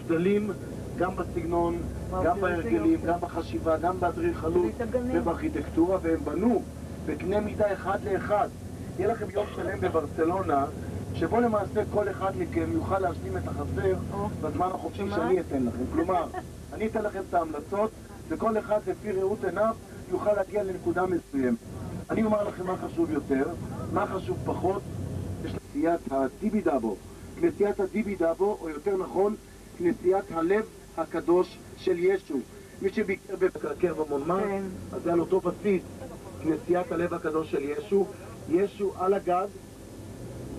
הבדלים גם בסגנון, גם בהרגלים, גם בחשיבה, גם באדריכלות ובארכיטקטורה, והם בנו בקנה מידה אחד לאחד. יהיה לכם יום שלם בברצלונה, שבו למעשה כל אחד מכם יוכל להשלים את החסר בזמן החופשי שאני אתן לכם. כלומר, אני אתן לכם את ההמלצות, וכל אחד לפי ראות עיניו יוכל להגיע לנקודה מסוימת. אני אומר לכם מה חשוב יותר, מה חשוב פחות. יש כנסיית הדיבידאבו, כנסיית הדיבידאבו, או יותר נכון, כנסיית הלב הקדוש של ישו. מי שביקר בקרקר במונמרט, אז זה על אותו בסיס, כנסיית הלב הקדוש של ישו. ישו על הגג,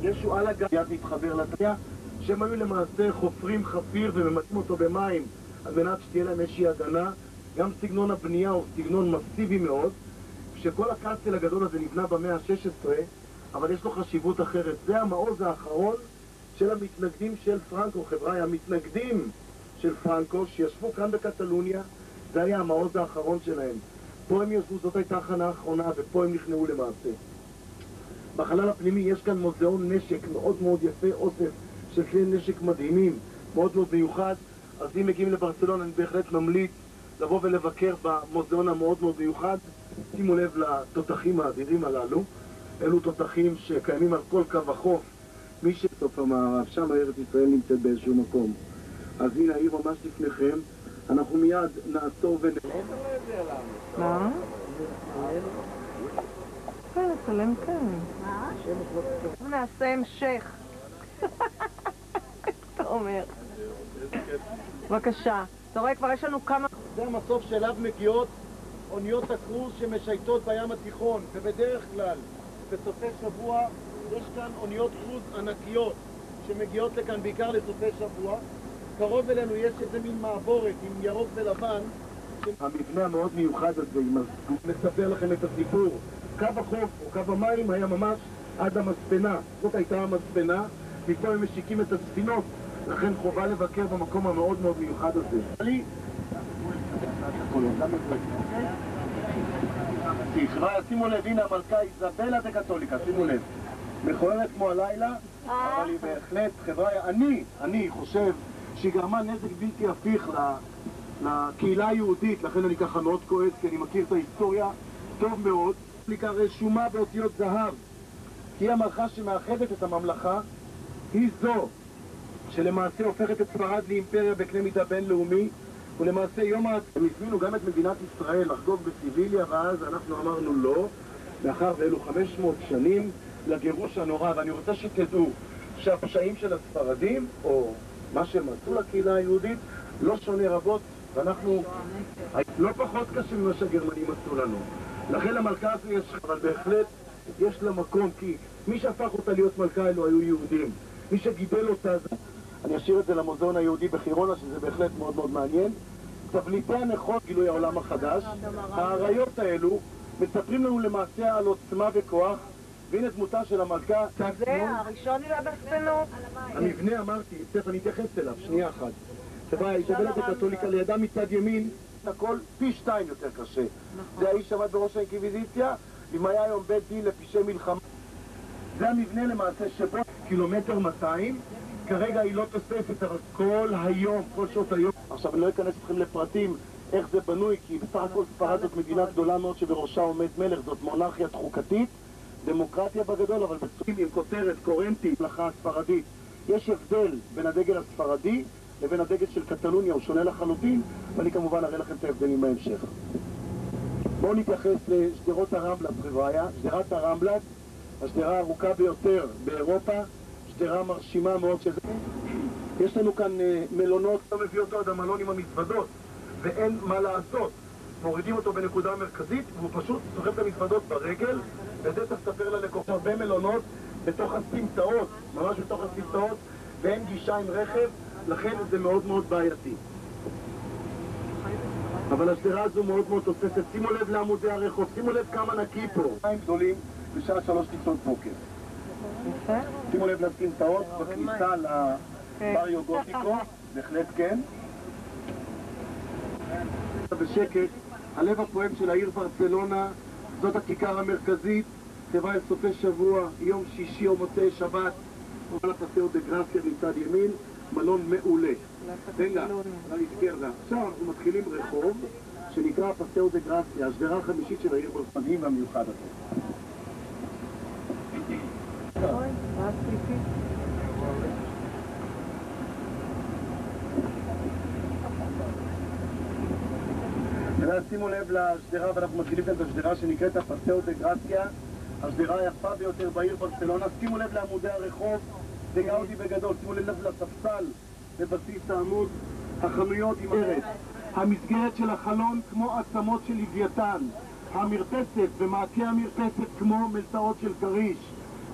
ישו על הגג, יד מתחבר לתניה, שהם היו למעשה חופרים חפיר וממצים אותו במים על מנת שתהיה להם איזושהי הגנה. גם סגנון הבנייה הוא סגנון מסיבי מאוד, שכל הקסטל הגדול הזה נבנה במאה ה-16, אבל יש לו חשיבות אחרת. זה המעוז האחרון של המתנגדים של פרנקו, חבר'ה, המתנגדים של פרנקו שישבו כאן בקטלוניה, זה היה המעוז האחרון שלהם. פה הם ישבו, זאת הייתה הכנה האחרונה, ופה הם נכנעו למעשה. בחלל הפנימי יש כאן מוזיאון נשק מאוד מאוד יפה, אוסף של כלי נשק מדהימים, מאוד מאוד מיוחד. אז אם מגיעים לברצלונה אני בהחלט ממליץ לבוא ולבקר במוזיאון המאוד מאוד מיוחד. שימו לב לתותחים האדירים הללו, אלו תותחים שקיימים על כל קו החוף. מי שסוף המערב, שם ארץ ישראל נמצאת באיזשהו מקום. אז הנה העיר ממש לפניכם, אנחנו מיד נעצור מה? כן, נצלם כאן. נעשה המשך. אתה אומר. בבקשה. אתה רואה, כבר יש לנו כמה... זה המסוף שאליו מגיעות אוניות הקרוז שמשייטות בים התיכון, ובדרך כלל בסופי שבוע יש כאן אוניות קרוז ענקיות שמגיעות לכאן בעיקר לסופי שבוע. קרוב אלינו יש איזה מין מעבורת עם ירוק ולבן. המבנה המאוד מיוחד הזה, מספר לכם את הסיפור. קו החוף או קו המים היה ממש עד המספנה. זאת הייתה המספנה, מפה הם משיקים את הספינות, לכן חובה לבקר במקום המאוד מאוד מיוחד הזה. שימו לב, הנה המלכה איזבלה דה קתוליקה, שימו לב. מכוערת כמו הלילה, אבל היא בהחלט חברה, אני חושב שהיא גרמה נזק בלתי הפיך לקהילה היהודית, לכן אני ככה מאוד כועס, כי אני מכיר את ההיסטוריה טוב מאוד. היא רשומה באותיות זהב, כי היא המלכה שמאחדת את הממלכה, היא זו שלמעשה הופכת את ספרד לאימפריה בקנה מידה בינלאומי, ולמעשה יום הם הזמינו גם את מדינת ישראל לחגוג בסיביליה, ואז אנחנו אמרנו לא, מאחר ואלו 500 שנים לגירוש הנורא. ואני רוצה שתדעו שהפשעים של הספרדים, או מה שהם עשו לקהילה היהודית, לא שונה רבות, ואנחנו לא פחות קשה ממה שהגרמנים עשו לנו. לכן למלכה הזו יש, אבל בהחלט יש לה מקום, כי מי שהפך אותה להיות מלכה אלו היו יהודים. מי שגידל אותה זה... אני אשאיר את זה למוזיאון היהודי בחירונה, שזה בהחלט מאוד מאוד מעניין. תבליטי הנכון, גילוי העולם החדש. האריות האלו מספרים לנו למעשה על עוצמה וכוח, והנה דמותה של המלכה. זה הראשון היא בספנות. המבנה אמרתי, תכף אני אתייחס אליו, שנייה אחת. חבר'ה, איזבלה דה קתוליקה לידה מצד ימין, הכל פי 2 יותר קשה. זה האיש שעמד בראש האינקוויזיציה, אם היה היום בית דין לפשעי מלחמה. זה המבנה למעשה שבו 1.2 קילומטר, כרגע היא לא תוספת, אבל כל היום, כל שעות היום. עכשיו אני לא אכנס אתכם לפרטים איך זה בנוי, כי בסך הכל ספרד זאת מדינה גדולה מאוד שבראשה עומד מלך, זאת מונרכיה חוקתית, דמוקרטיה בגדול, אבל בסופים עם כותרת קורנטית, מלכה הספרדית. יש הבדל בין הדגל הספרדי לבין הדגל של קטלוניה, הוא שונה לחלוטין, ואני כמובן אראה לכם את ההבדלים בהמשך. בואו נתייחס לשדרות הרמבלת, חבריה. שדרת הרמבלת, השדרה הארוכה ביותר באירופה, שדרה מרשימה מאוד שזה. יש לנו כאן מלונות, לא מביא אותו עד המלון עם המזוודות, ואין מה לעשות. מורידים אותו בנקודה מרכזית, והוא פשוט סוחב את המזוודות ברגל, וזה תספר ללקוחות. הרבה מלונות בתוך הסמטאות, ממש בתוך הסמטאות, ואין גישה עם רכב, לכן זה מאוד מאוד בעייתי. אבל השדרה הזו מאוד מאוד תוססת. שימו לב לעמודי הרחוב, שימו לב כמה נקי פה. מים גדולים בשעה 3 לפנות בוקר. שימו לב לסמטאות בכניסה לבריו גותיקו, בהחלט כן. בשקט, הלב הפועם של העיר ברצלונה, זאת הכיכר המרכזית, חברה סופי שבוע, יום שישי או מוצאי שבת, על הפסאו דה גרסיה מצד ימין, מלון מעולה. רגע, עכשיו אנחנו מתחילים רחוב שנקרא פסאו דה גרסיה, השדרה החמישית של העיר ברסלונה והמיוחד הזה. שימו לב לשדרה, ואנחנו מתחילים כאן את השדרה שנקראת הפסאו דה גרסיה, השדרה היפה ביותר בעיר ברצלונה. שימו לב לעמודי הרחוב, זה גאודי בגדול. שימו לב לספסל בבסיס העמוד, החנויות עם ארץ, המסגרת של החלון כמו עצמות של לוויתן, המרפסת ומעקי המרפסת כמו מלתעות של כריש.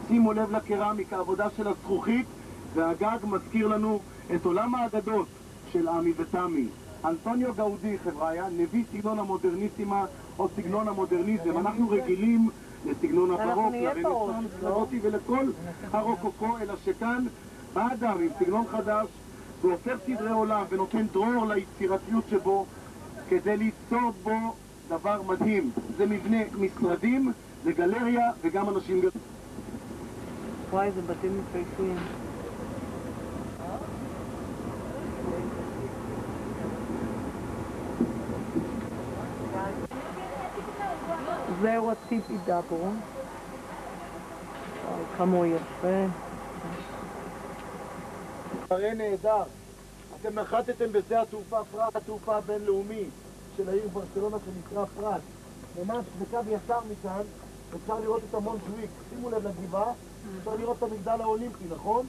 שימו לב לקרמיקה, העבודה של הזכוכית, והגג מזכיר לנו את עולם האגדות של עמי ותמי. אנטוניו גאודי, חבריה, נביא סגנון המודרניסימה או סגנון המודרניזם. אנחנו רגילים לסגנון הברוק, לרנסאנס, לגותי ולכל הרוקוקו, אלא שכאן בא אדם עם סגנון חדש והופך סדרי עולם ונותן דרור ליצירתיות שבו כדי ליצור בו דבר מדהים. זה מבנה משרדים, זה גלריה וגם אנשים גדולים. וואי, זה בתים מפהפים. זהו הטיפי דאבו. כמה יפה. הרי נהדר. אתם נחתתם בשדה התעופה פרט, התעופה הבינלאומי של העיר ברצלונה שנקרא פרט. ממש בקו ישר מכאן אפשר לראות את המונטוויק. שימו לב לגבעה, אפשר לראות את המגדל האולימפי, נכון?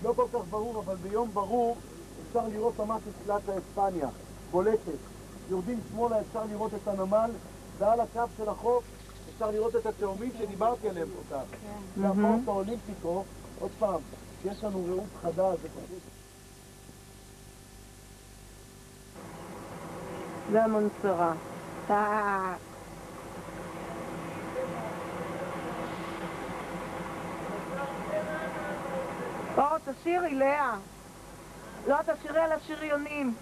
לא כל כך ברור, אבל ביום ברור אפשר לראות ממש את פלאצה אספניה, בולטת. יורדים שמאלה אפשר לראות את הנמל, ועל הקו של החוף אפשר לראות את התאומים שדיברתי עליהם כל כך. זה הפורט האולימפיקו, עוד פעם, יש לנו ראות חדה, זה פשוט. זה המונסרה. תשירי, לאה. לא, תשירי על השריונים.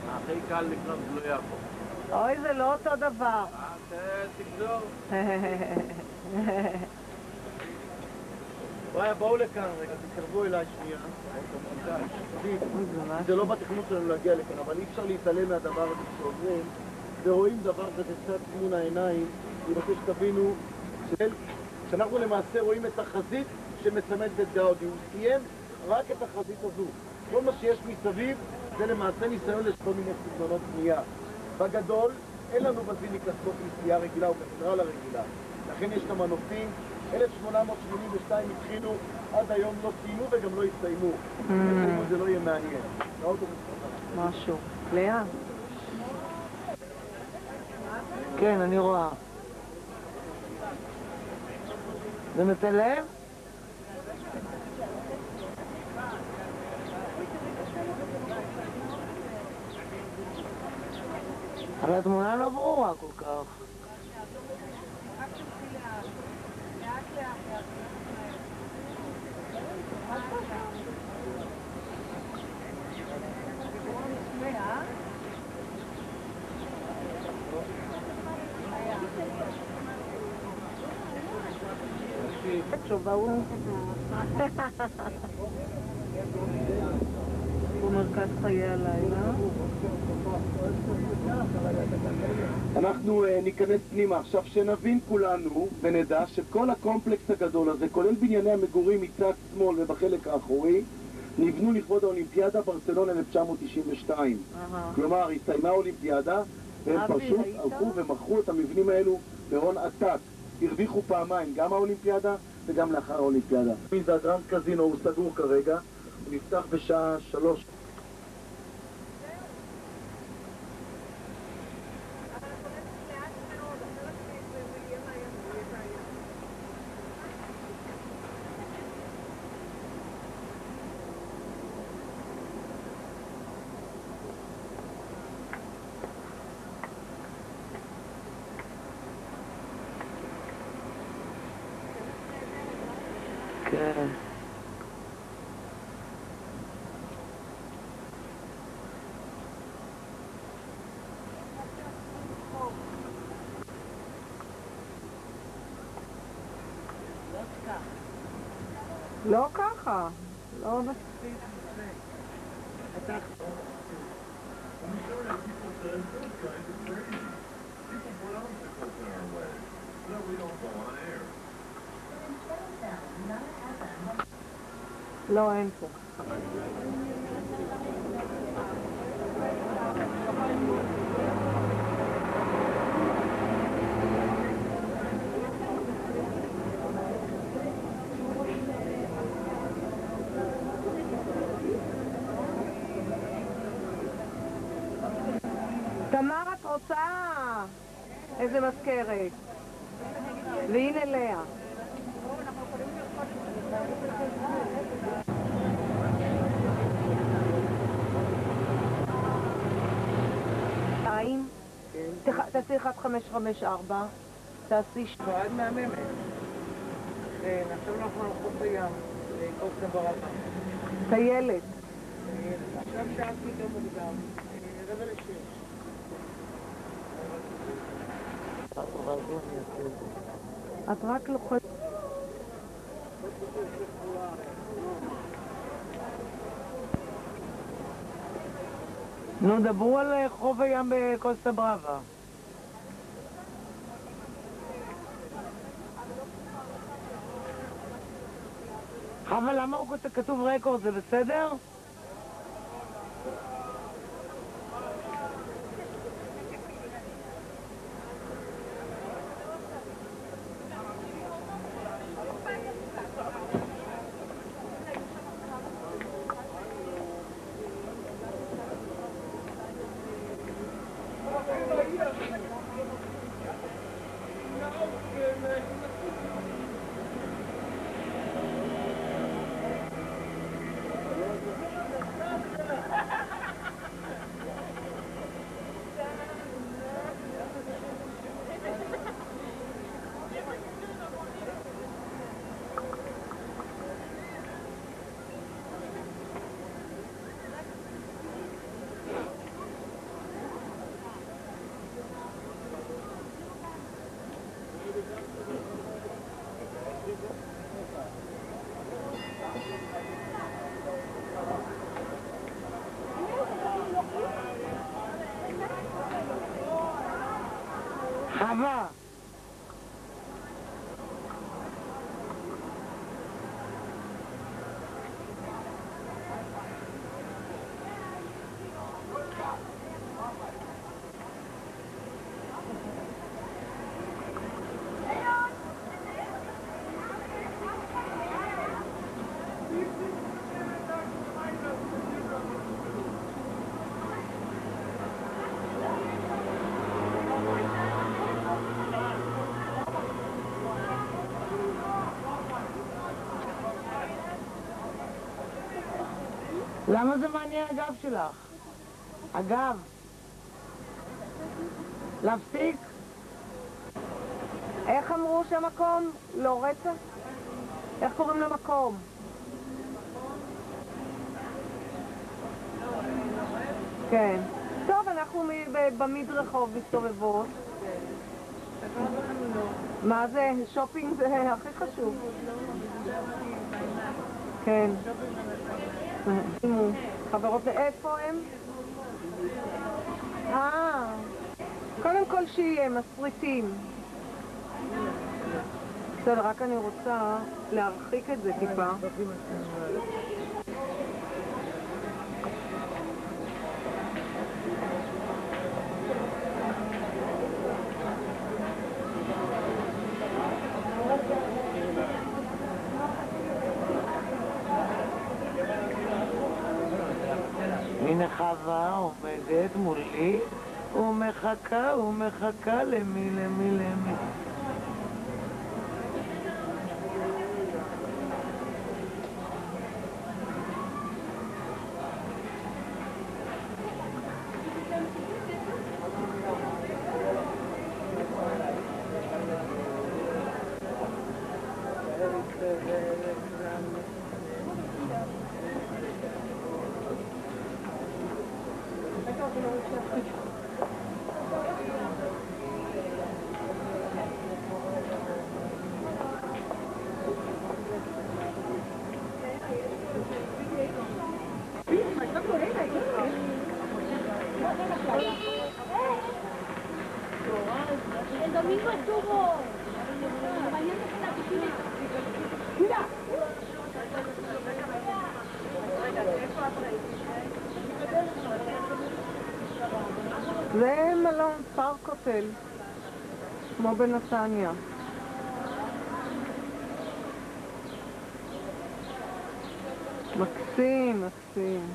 הכי קל לקנות לא יבוא. אוי, זה לא אותו דבר. תגזור. בואו לכאן רגע, תקרבו אליי שנייה. זה לא בתכנון שלנו להגיע לכאן, אבל אי אפשר להתעלם מהדבר הזה שעוברים ורואים דבר כזה קצת תמון העיניים. אני רוצה שתבינו שאנחנו למעשה רואים את החזית שמסמלת את גאודי. הוא סיים רק את החזית הזו. כל מה שיש מסביב זה למעשה ניסיון לשכל מיני סגנונות בנייה. בגדול, אין לנו בזיליקה כנסייה רגילה או קתדרלה רגילה. לכן יש את המנופים. 1882 התחילו, עד היום לא סיימו וגם לא יסיימו. זה לא יהיה מעניין. משהו. לאה? כן, אני רואה. זה מצלם? אבל התמונה לא ברורה כל כך. במרכז חיי הלילה. אנחנו ניכנס פנימה עכשיו, שנבין כולנו ונדע שכל הקומפלקס הגדול הזה, כולל בנייני המגורים מצד שמאל ובחלק האחורי, נבנו לכבוד האולימפיאדה ברצלונה 1992. כלומר, הסתיימה האולימפיאדה והם פשוט הלכו ומכרו את המבנים האלו בהון עתק. הרוויחו פעמיים, גם האולימפיאדה וגם לאחר האולימפיאדה. זה הגרנד קזינו, הוא סגור כרגע, הוא נפתח בשעה 3. כן. לא ככה. לא מספיק. לא, אין פה. תמר, את רוצה איזה מזכרת? והנה לאה. תעשי 1554, תעשי ועד מהממת. כן, עכשיו אנחנו על חוף הים, קוסטה ברמה. טיילת. עכשיו שאלתי גם מוקדם, רבע לשש. את רק לוחצת. נו, דברו על חוף הים בקוסטה ברבה. אבל למה הוא כתוב רקורד, זה בסדר? חווה! למה זה מעניין הגב שלך? הגב. להפסיק? איך אמרו שהמקום? לא רצה? איך קוראים למקום? כן. טוב, אנחנו במדרחוב מסתובבות. מה זה? שופינג זה הכי חשוב. כן. חברות, איפה הם? קודם כל שיהיה מסריטים. בסדר, רק אני רוצה להרחיק את זה טיפה. הנה חווה עומדת מולי ומחכה למי. El domingo estuvo... Mañana está la piscina. Mira. זה מלון פארק הוטל, כמו בנתניה. מקסים, מקסים.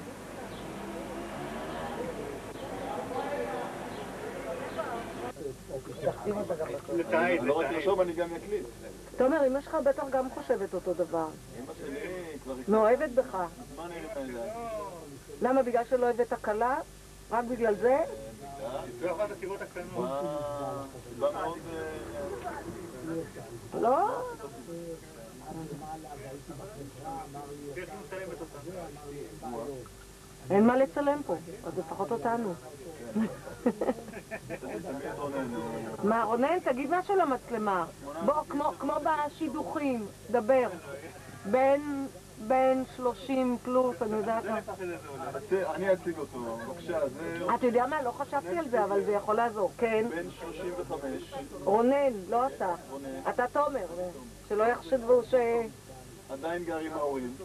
לא רק לחשוב, אני גם אקליט. תומר, אמא שלך בטח גם חושבת אותו דבר. אמא שלי כבר... מאוהבת בך. מה נראה את זה? למה? בגלל שלא הבאת קלה? רק בגלל זה? לא אכפת הסיבות הקטנות. סיבה מאוד... לא? יש לנו מצלמת אותה. אין מה לצלם פה, אז לפחות אותנו. מה, רונן, תגיד משהו למצלמה. בוא, כמו בשידוכים, דבר. בין 30 פלוס, אני יודעת מה. אני אציג אותו, בבקשה, זה... אתה יודע מה? לא חשבתי על זה, אבל זה יכול לעזור. כן. בין 35. רונן, לא אתה. אתה תומר, שלא יחשבו ש... עדיין גר עם ההורים.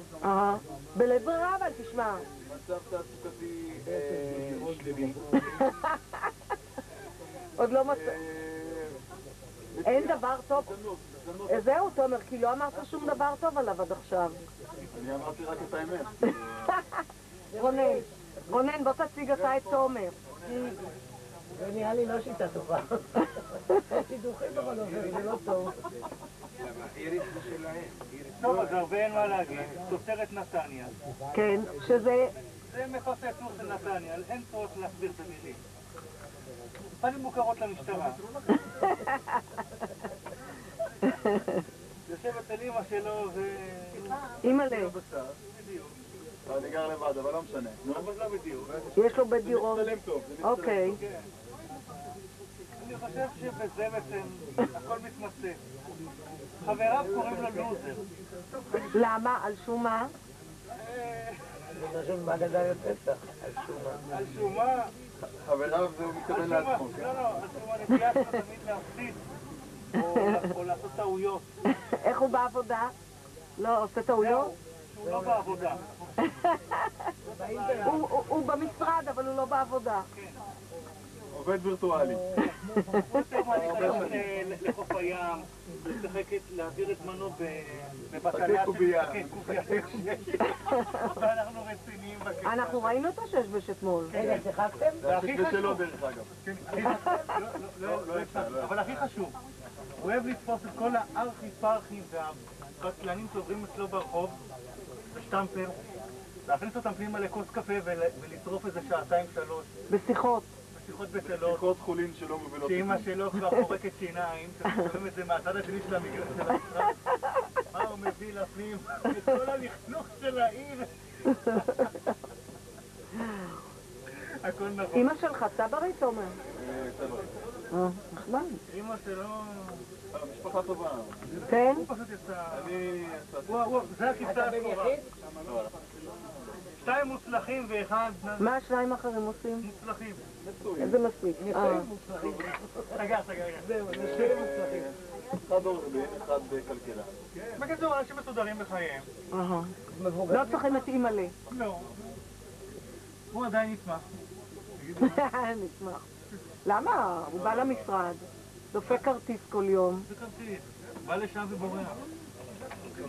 בלית ברירה, אבל תשמע. מצב תעסוקתי שלילי. עוד לא מצא... אין דבר טוב. זהו, תומר, כי לא אמרת שום דבר טוב עליו עד עכשיו. אני אמרתי רק את האמת. רונן, בוא תציג אתה את תומר. זה נראה לי לא שיטה טובה. שידוכים בכל אופן, זה לא טוב. טוב, אז הרבה אין מה להגיד. תוצרת נתניה. כן, שזה... זה מטוס הייצור של נתניה, אין צורך להסביר את המילים. פנים מוכרות למשטרה. יושבת על אמא שלו ו... אמא לב. אני גר לבד, אבל לא משנה. אבל לא בדיוק. יש לו בית דירות. זה מצטלם טוב. אוקיי. אני חושב שבזה בעצם הכל מתמצא. חבריו קוראים לו לוזר. למה? על שום מה? זה לשון בהגדה לפסח, על שומה. על שומה. חבריו זה הוא מתכוון לעצמו. לא, על שומה נטייה שלו תמיד להפסיד. או לעשות טעויות. איך הוא בעבודה? לא, עושה טעויות? הוא לא בעבודה. הוא במשרד, אבל הוא לא בעבודה. עובד וירטואלי. הוא יותר מעדיף היום לחוף הים, להעביר את זמנו בבטליה קובייה. ואנחנו רציניים בקטע. אנחנו ראינו את השש אתמול. רגע, שיחקתם? זה הכי שלו דרך אגב. אבל הכי חשוב, הוא אוהב לתפוס את כל הארכי-פרחים והבטלנים שעוברים אצלו ברחוב, בשטמפר, להכניס אותם פנימה לכוס קפה ולשרוף איזה שעתיים-שלוש. בשיחות. בשיחות בטלות. שיחות חולין שלא מובילות. שאמא שלו כבר חורקת שיניים, שרואים את זה מהצד השני של המגרש של המשרד. מה הוא מביא לפנים? את כל הלכלוך של העיר. הכל נכון. אמא שלך צברית, תומר? צברית. נחמד. אמא שלו... משפחה טובה. כן? הוא פשוט יצא... אני... זה הכיסה הקרובה. שתיים מוצלחים ואחד... מה השניים האחרים עושים? מוצלחים. איזה מספיק. סגר. זהו, זה שני מוצלחים. אחד עורך דין, אחד כלכלה. בקיצור, אנשים מסודרים בחייהם. לא צריכים את אימא לי. לא. הוא עדיין יצמח. נשמח. למה? הוא בא למשרד, דופק כרטיס כל יום. זה כרטיס. בא לשם ובורח.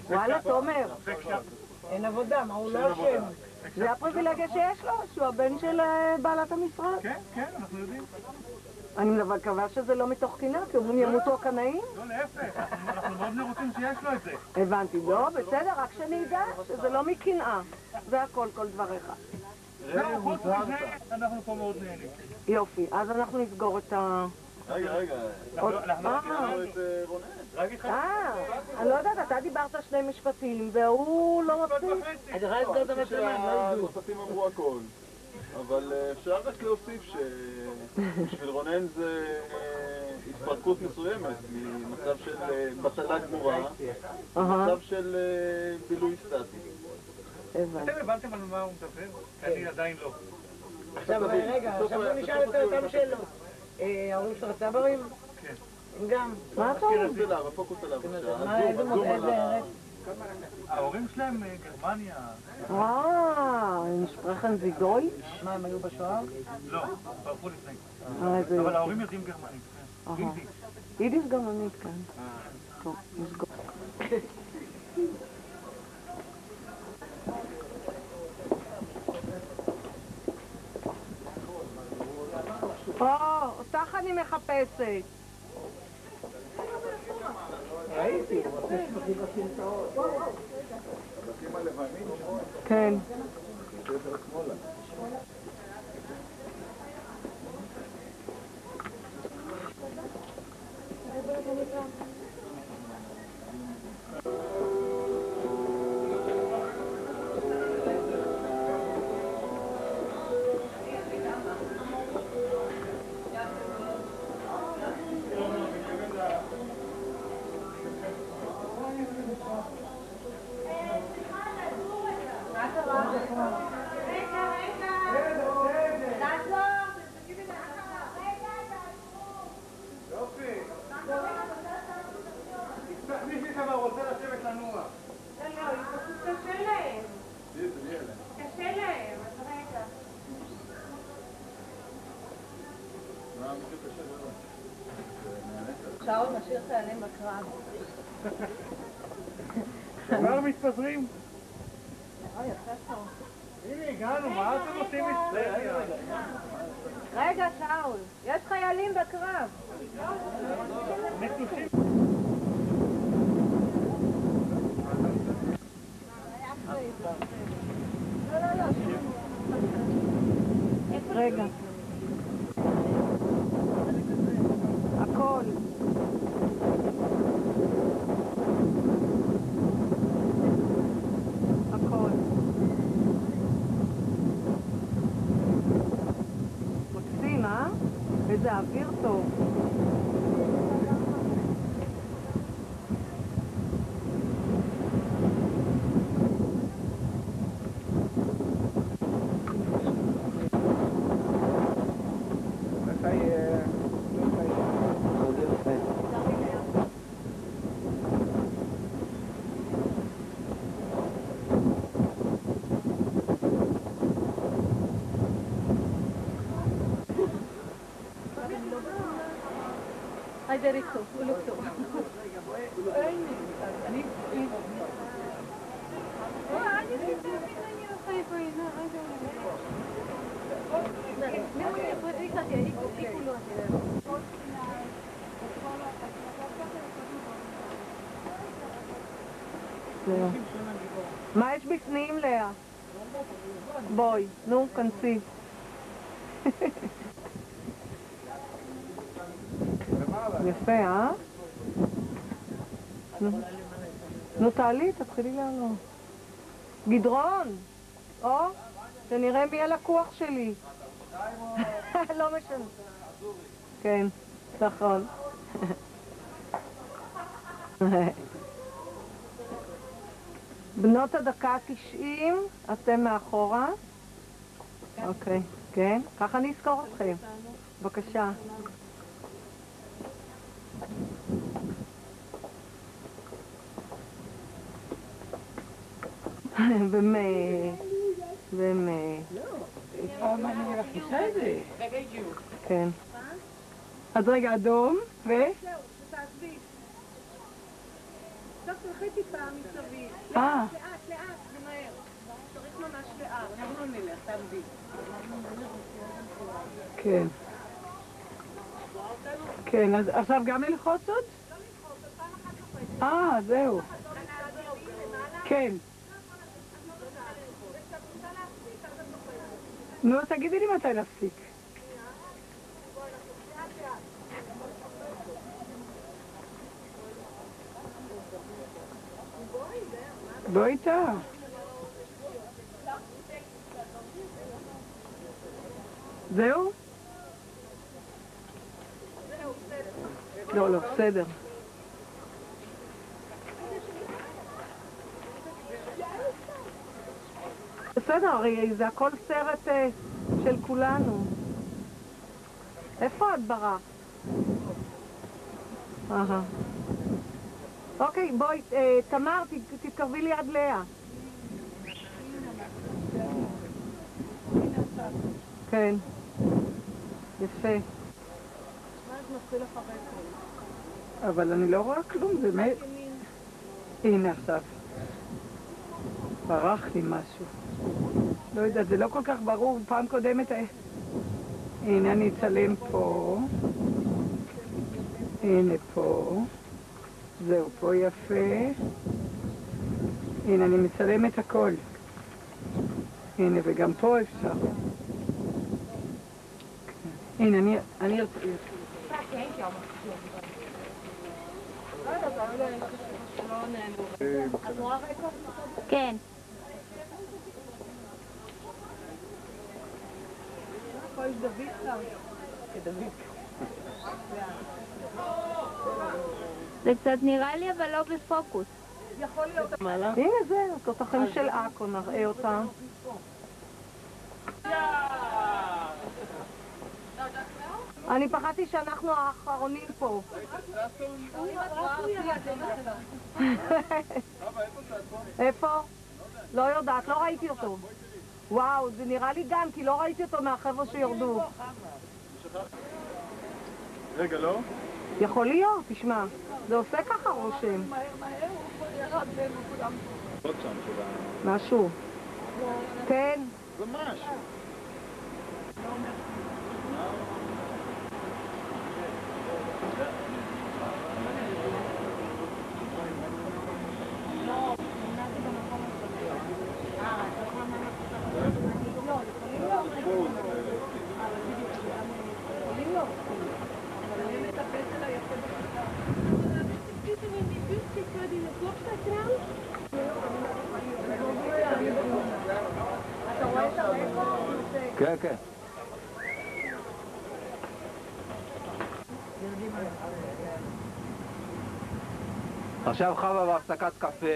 וואלה, תומר. אין עבודה, מה הוא לא אשם? זה הפריבילגיה שיש לו, שהוא הבן של בעלת המשרד. כן, אנחנו יודעים. אני מקווה שזה לא מתוך קנאה, כי אומרים ימותו הקנאים. לא, להפך. אנחנו מאוד מרוצים שיש לו את זה. הבנתי, לא, בסדר, רק שנדע שזה לא מקנאה. זה הכל, כל דבריך. זהו, חוץ מזה, אנחנו פה מאוד נהנים. יופי, אז אנחנו נסגור את ה... רגע. אנחנו את רונן. רק התחלתי. אני לא יודעת, אתה דיברת 2 משפטים, והוא לא משפט מפסיק. וחצי. אתה יכול לסגור את המצלמה, לא ידעו. הצרפתים אמרו הכל. אבל אפשר רק להוסיף שבשביל רונן זה התפרקות מסוימת ממצב של בטלה גמורה, מצב של בילוי סטטי. אתם הבנתם על מה הוא מדבר? אני עדיין לא. עכשיו רגע, עכשיו בוא נשאל את אותם שאלות. ההורים שלך צברים? כן. גם. מה אתה אומר? הפוקוס עליו מה, איזה ארץ? ההורים שלהם גרמניה. הם שפרחן זי דויטש? מה, הם היו בשואה? לא, ברחו לפני. אבל ההורים יודעים גרמנית. יידיש. יידיש גרמנית כאן. טוב, נסגור. אותך אני מחפשת. ראיתי. כן. שאול משאיר חיילים בקרב. כבר מתפזרים? יפה טוב. הנה, הגענו, מה אתם עושים היסטריה? רגע, שאול, יש חיילים בקרב. נטושים. רגע. הכל. הכל. מקסים, איזה אוויר טוב. Derito, Uluto. מה יש בפנים, לאה? בואי, נו, כנסי. יפה, נו, תעלי, תתחילי לעלות. גדרון! שנראה מי הלקוח שלי. לא משנה. כן, נכון. בנות הדקה 90, אתם מאחורה. אוקיי, כן, ככה אני אזכור אתכם. בבקשה. באמת, באמת. כן. אז רגע, אדום, ו? זהו, תעזבי. עכשיו תלכי טיפה מסביב. לאט, זה מהר. צריך ממש לאט. אנחנו נלך, תעזבי. כן. כן, אז עכשיו גם ללחוץ עוד? זהו. כן. נו, תגידי לי מתי להפסיק. בוא איתה. זהו? לא, בסדר. בסדר, הרי זה הכל סרט של כולנו. איפה את ברח? אוקיי, בואי, תמר, תתקרבי ליד לאה. כן. יפה. אבל אני לא רואה כלום, זה מת. הנה עכשיו. ברח לי משהו. לא יודעת, זה לא כל כך ברור. פעם קודמת... הנה, אני אצלם פה. הנה פה. זהו, פה יפה. הנה, אני מצלם את הכל. הנה, וגם פה אפשר. הנה, אני ארצה... כן. זה קצת נראה לי אבל לא בפוקוס. הנה זה, התותחים של עכו, נראה אותם. אני פחדתי שאנחנו האחרונים פה. איפה? לא יודעת, לא ראיתי אותו. וואו, זה נראה לי גן, כי לא ראיתי אותו מהחבר'ה שיורדו. רגע, לא? יכול להיות, תשמע. זה עושה ככה רושם. משהו. כן. ממש. כן, כן. עכשיו חווה בהפסקת קפה.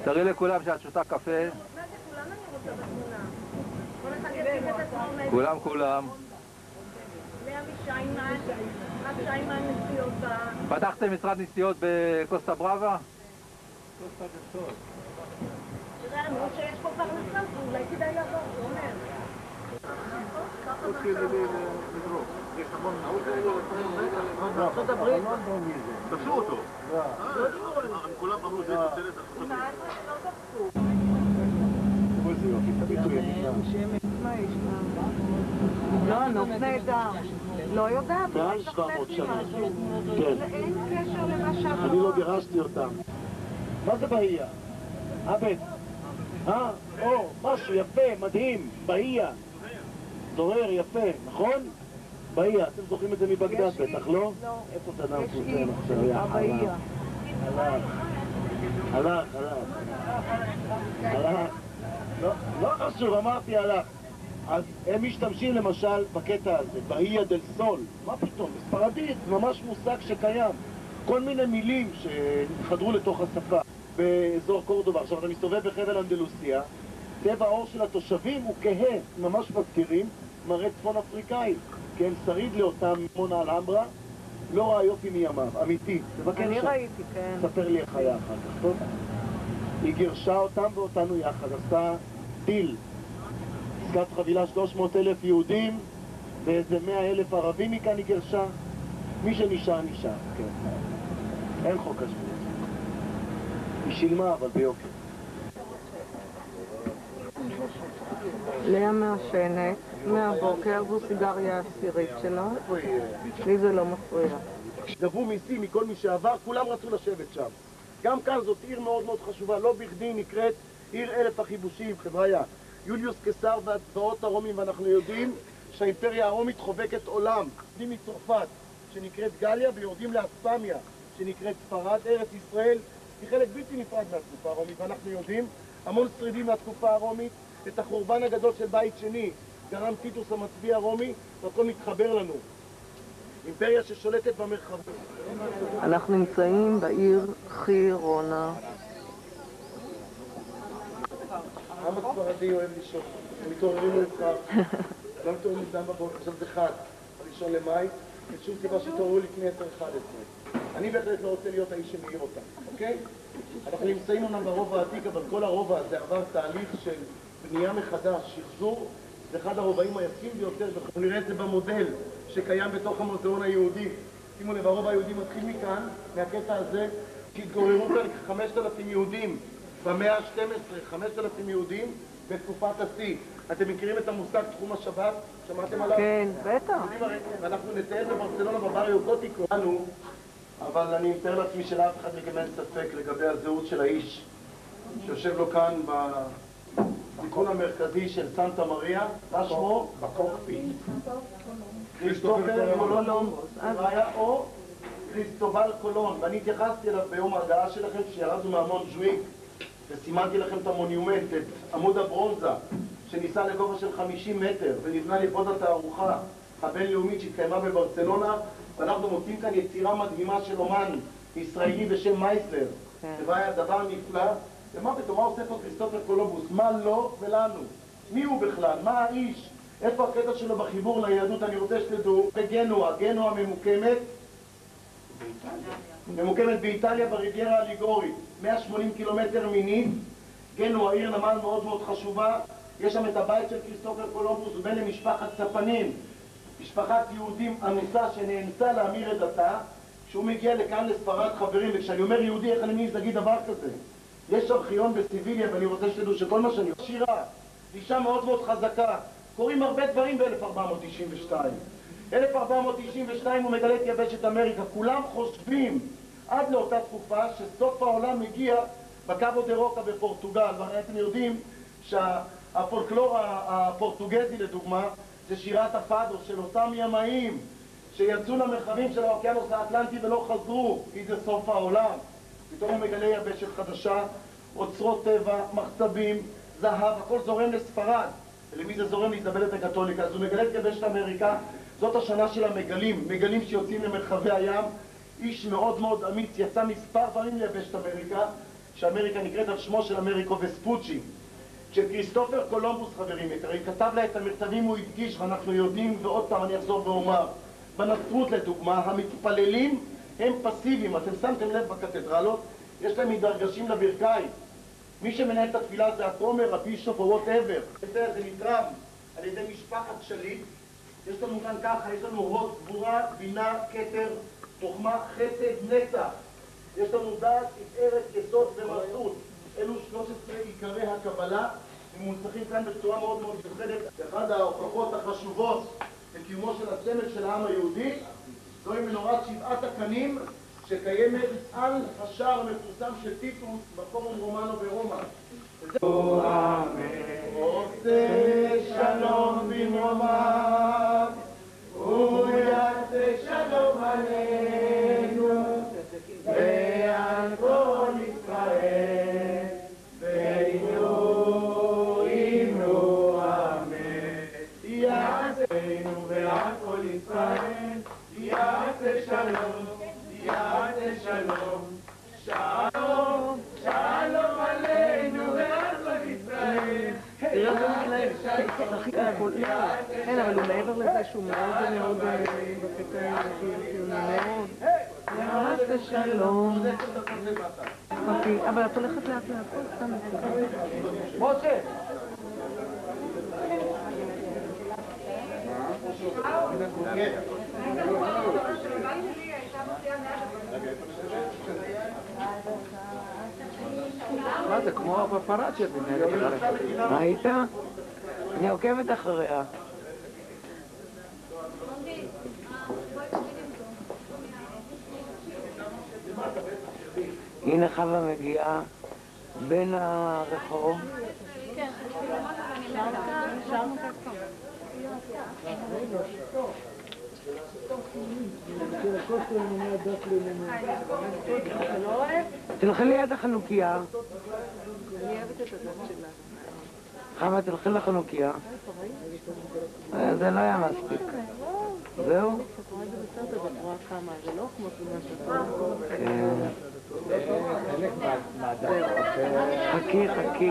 תראי לכולם שאת שותה קפה. כולם. פתחתם משרד נסיעות בקוסטה בראבה? קוסטה בסול. תראה, למרות שיש פה פרנסה, אולי כדאי לעבור, הוא אומר. תתחיל לדרוך. יש המון בארצות הברית. תפסו אותו. כולם אמרו זה תוצרת ארצות הברית. איזה יופי, תביאו מה יש לה? לא, נוף נהדר. לא יודעת. מעל 700 שנה. כן. אין קשר למה שאתה... אני לא גירשתי אותם. מה זה בהייה? עבד. או, משהו יפה, מדהים, בהייה. זורר יפה, נכון? בהייה, אתם זוכרים את זה מבגדד בטח, לא? לא. איפה את אדם פותן עכשיו? יא הבהייה. הלך. לא חשוב, אמרתי הלך. אז הם משתמשים למשל בקטע הזה, בהייה דל סול. מה פתאום? בספרדית, זה ממש מושג שקיים. כל מיני מילים שחדרו לתוך השפה באזור קורדובה. עכשיו, אתה מסתובב בחבל אנדלוסיה, צבע העור של התושבים הוא כהה, ממש מזכירים, מראה צפון אפריקאי. כן, שריד לאותם מונה אלהמברה, לא ראה יופי מימיו, אמיתי. תבקר אני שם. ראיתי, כן. ספר לי איך היה אחר כך, טוב? היא גירשה אותם ואותנו יחד, עשתה דיל. עסקת חבילה 300,000 יהודים ואיזה 100,000 ערבים מכאן היא גירשה. מי שנשאר, נשאר, כן. אין חוק השבות. היא שילמה, אבל ביוקר. לאה מעשנת, מהבוקר זו סיגריה עשירית שלה. לי זה לא מפריע. גבו מיסים מכל מי שעבר, כולם רצו לשבת שם. גם כאן זאת עיר מאוד מאוד חשובה, לא בכדי נקראת עיר 1000 החיבושים, חבריה. יוליוס קיסר והצבאות הרומים, ואנחנו יודעים שהאימפריה הרומית חובקת עולם. עובדים מצרפת, שנקראת גליה, ויורדים לאספמיה, שנקראת ספרד. ארץ ישראל היא חלק בלתי נפרד מהתקופה הרומית, ואנחנו יודעים המון שרידים מהתקופה הרומית. את החורבן הגדול של בית שני גרם טיטוס המצביא הרומי, והכל מתחבר לנו. אימפריה ששולטת במרחבים. אנחנו נמצאים בעיר חירונה. העם הספרדי אוהב לישון, הם מתעוררים מאוחר, לא מתעוררים מוקדם בבוקר, עכשיו זה חג, הראשון למאי, אין שום סיבה שהתעוררו לפני 10-11. אני בהחלט לא רוצה להיות האיש שמאיר אותם, אוקיי? אנחנו נמצאים אומנם ברובע העתיק, אבל כל הרובע הזה עבר תהליך של בנייה מחדש, שחזור, זה אחד הרובעים היפים ביותר, ואנחנו נראה את זה במודל שקיים בתוך המוזיאון היהודי. שימו לב, הרובע היהודי מתחיל מכאן, מהקטע הזה, שהתגוררו כאן 5,000 יהודים במאה ה-12, 5,000 יהודים בתקופת השיא. אתם מכירים את המושג תחום השבת? שמעתם עליו? כן, בטח. ואנחנו נטייל בברצלונה בבריו גותיקו, אבל אני מתאר לעצמי שלאף אחד מכם אין ספק לגבי הזהות של האיש שיושב לו כאן בתיקון המרכזי של סנטה מריה. מה שמו? בקוקפיט. כריסטופר קולומבוס, או כריסטובל קולון, ואני התייחסתי אליו ביום ההגעה שלכם כשירדנו מהמונג'וויק וסימנתי לכם את המונומנט, את עמוד הברונזה שניסה לגובה של 50 מטר ונבנה לכבוד התערוכה הבינלאומית שהתקיימה בברצלונה, ואנחנו מוצאים כאן יצירה מדהימה של אומן ישראלי בשם מייסלר. זה היה דבר נפלא. ומה פתאום, מה עושה פה כריסטופר קולומבוס? מה לו ולנו? מי הוא בכלל? מה האיש? איפה הקטע שלו בחיבור ליהדות? אני רוצה שתדעו, בגנואה, גנואה ממוקמת באיטליה בריביירה הליגורית, 180 קילומטר מניס. גנואה עיר נמל מאוד מאוד חשובה. יש שם את הבית של כריסטופר קולומבוס, הוא בן למשפחת צפנים, משפחת יהודים אנוסה שנאנסה להמיר את דתה. כשהוא מגיע לכאן לספרד, חברים, וכשאני אומר יהודי, איך אני מעז להגיד דבר כזה? יש ארכיון בסיביליה, ואני רוצה שתדעו שכל מה שאני... שירה, אישה מאוד מאוד חזקה, קוראים הרבה דברים ב-1492. 1492 הוא מגלה את יבשת אמריקה. כולם חושבים עד לאותה תקופה שסוף העולם מגיע בקאבו דה רוקה בפורטוגל. והרי אתם יודעים שהפולקלור הפורטוגזי לדוגמה זה שירת הפאדו של אותם ימאים שיצאו למרחבים של האוקיינוס האטלנטי ולא חזרו, כי זה סוף העולם. פתאום הוא מגלה יבשת חדשה, אוצרות טבע, מחצבים, זהב, הכל זורם לספרד. ולמי זה זורם? לאיזבלת הקתוליקה. אז הוא מגלה את יבשת אמריקה. זאת השנה של המגלים, מגלים שיוצאים למרחבי הים. איש מאוד מאוד אמיץ, יצא מספר פעמים ליבשת אמריקה, שאמריקה נקראת על שמו של אמריקו וספוצ'י. כשכריסטופר קולומבוס, חברים יקרים, כתב לה את המכתבים, הוא הדגיש, ואנחנו יודעים, ועוד פעם אני אחזור ואומר, בנצרות לדוגמה, המתפללים הם פסיביים. אתם שמתם לב בקתדרלות, יש להם מדרגשים לברכיים. מי שמנהל את התפילה זה הכומר, הבישוף או whatever. זה נתרם על ידי משפחת שליט. יש לנו כאן ככה, יש לנו הוד, גבורה, בינה, כתר, חוכמה, חסד, נצח. יש לנו דעת, תפארת, יסוד ומלכות. אלו 13 עיקרי הקבלה, הם מונצחים כאן בצורה מאוד מאוד מיוחדת. אחת ההוכחות החשובות לקיומו של הסמל של העם היהודי, זוהי מנורת 7 הקנים שקיימת על השער המפורסם של טיטוס בפורום רומנו ברומא. עושה שלום במרומיו, הוא יעשה שלום עלינו ועל כל ישראל, ואינו אמרו אמן. יעשנו ועל כל ישראל יעשה שלום, יעשה שלום, שלום, שלום עלינו ועל כל ישראל. כן, אבל הוא מעבר לזה שהוא מאוד מאוד בקטע מאוד יעשה שלום. אבל את הולכת לאט לאט, כל סתם מצוין. משה! מה זה, כמו הפפראצ'י? מה היית? אני עוקבת אחריה. הנה חווה מגיעה בין הרחוב. תלכי ליד החנוכיה. אני אוהבת את הדת שלה. חמה, תלכי לחנוכיה. זה לא היה מספיק. זהו? זה לא כמו מה שאתה... חכי, חכי.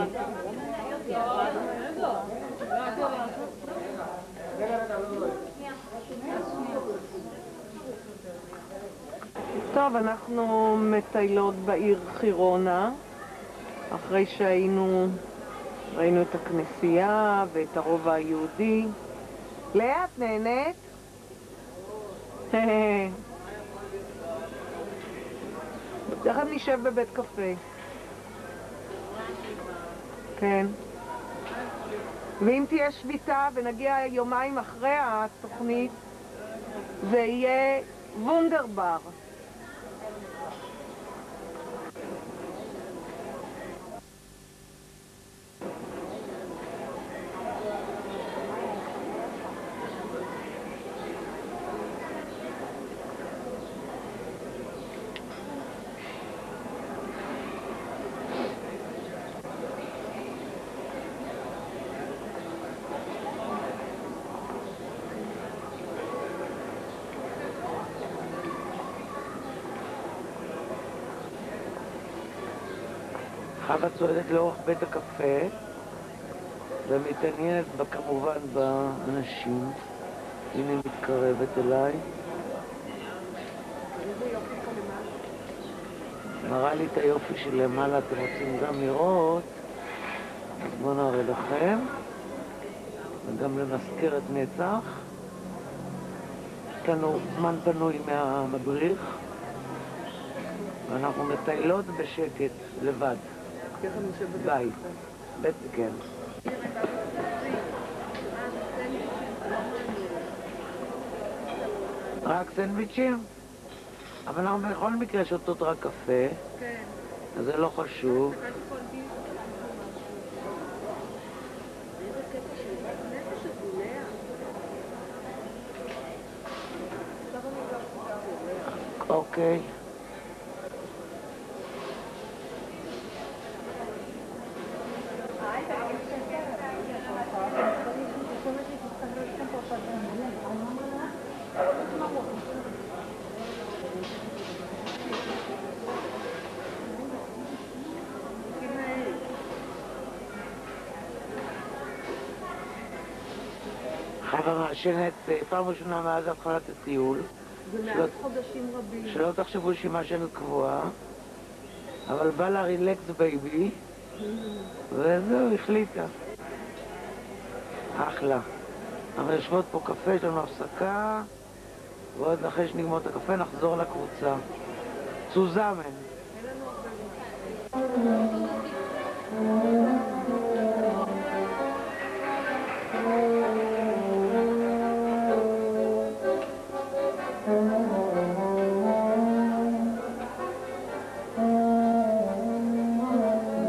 טוב, אנחנו מטיילות בעיר חירונה, אחרי ראינו את הכנסייה ואת הרובע היהודי. לאה, את נהנית? תכף נשב בבית קפה. כן. ואם תהיה שביתה ונגיע יומיים אחרי התוכנית, זה יהיה וונדרבר. חווה צועדת לאורך בית הקפה ומתעניינת כמובן באנשים. הנה היא מתקרבת אליי. מראה לי את היופי שלמעלה, אתם רוצים גם לראות? אז בואו נראה לכם. וגם למזכרת נצח. יש לנו זמן פנוי מהמדריך. ואנחנו מטיילות בשקט, לבד. ביי. בית, כן. רק סנדוויצ'ים? אבל אנחנו בכל מקרה שותות רק קפה. כן. אז זה לא חשוב. אוקיי. חווה מעשנת פעם ראשונה מאז התחלת הטיול. ומאז חודשים רבים. שלא תחשבו שהיא מעשנת קבועה, אבל בא לה רילקס בייבי, וזהו, החליטה. אחלה. אנחנו יושבות פה קפה, יש לנו הפסקה, ועוד אחרי שנגמור את הקפה נחזור לקבוצה. צוזמן.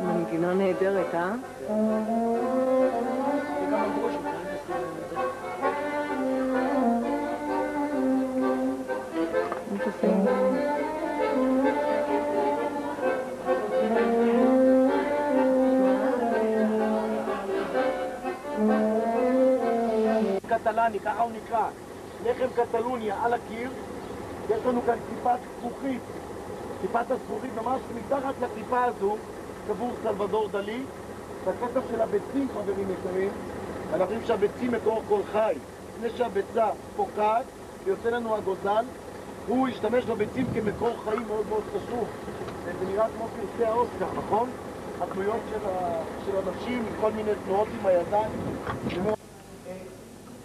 מנגינה נהדרת, אה? קטלני, ככה הוא נקרא, לחם קטלוניה על הקיר. יש לנו כאן טיפת זכוכית, טיפת הזכוכית, ממש מתחת לטיפה הזו קבור סלבדור דלי. בקטע של הביצים, חברים יקרים, אנחנו רואים שהביצים מקור כל חי. לפני שהביצה פוקעת ויוצא לנו הגוזל, הוא השתמש בביצים כמקור חיים מאוד מאוד חשוב. זה נראה כמו פרסי האוסקר, נכון? התנועות של אנשים עם כל מיני תנועות עם הידיים.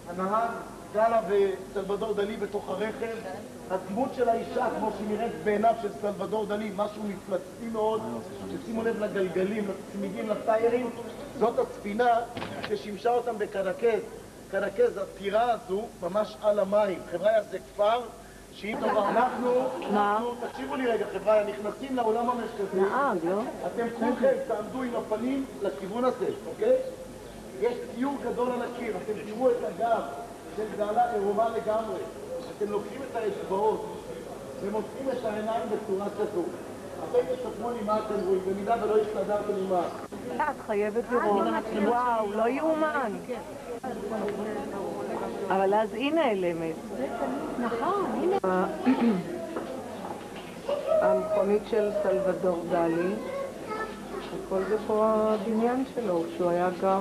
הנהג גלה וסלבדור דלי בתוך הרכב. הדמות של האישה, כמו שהיא נראית בעיניו של סלבדור דלי, משהו מפלצתי מאוד, ששימו לב לגלגלים, לצמיגים, לטיירים. זאת הספינה ששימשה אותם בקרקז. קרקז, הטירה הזו, ממש על המים. חבר'ה, זה כפר שהיא טובה. אנחנו, תקשיבו לי רגע, חבר'ה, נכנסים לעולם המרכזי. אתם כולכם תעמדו עם הפנים לכיוון הזה, אוקיי? יש ציור גדול על הקיר, אתם תראו את הגב של גאלה עירומה לגמרי. אתם לוקחים את האצבעות ומוצאים את העיניים בצורה כזו. אתם תסתכלו לי מה אתם רואים, במידה ולא הסתדרתם עם מה. את חייבת לראות. וואו, לא יאומן. אבל אז היא נעלמת. נכון, הנה. המכונית של סלבדור דלי, וכל זה פה הבניין שלו, שהוא היה גר.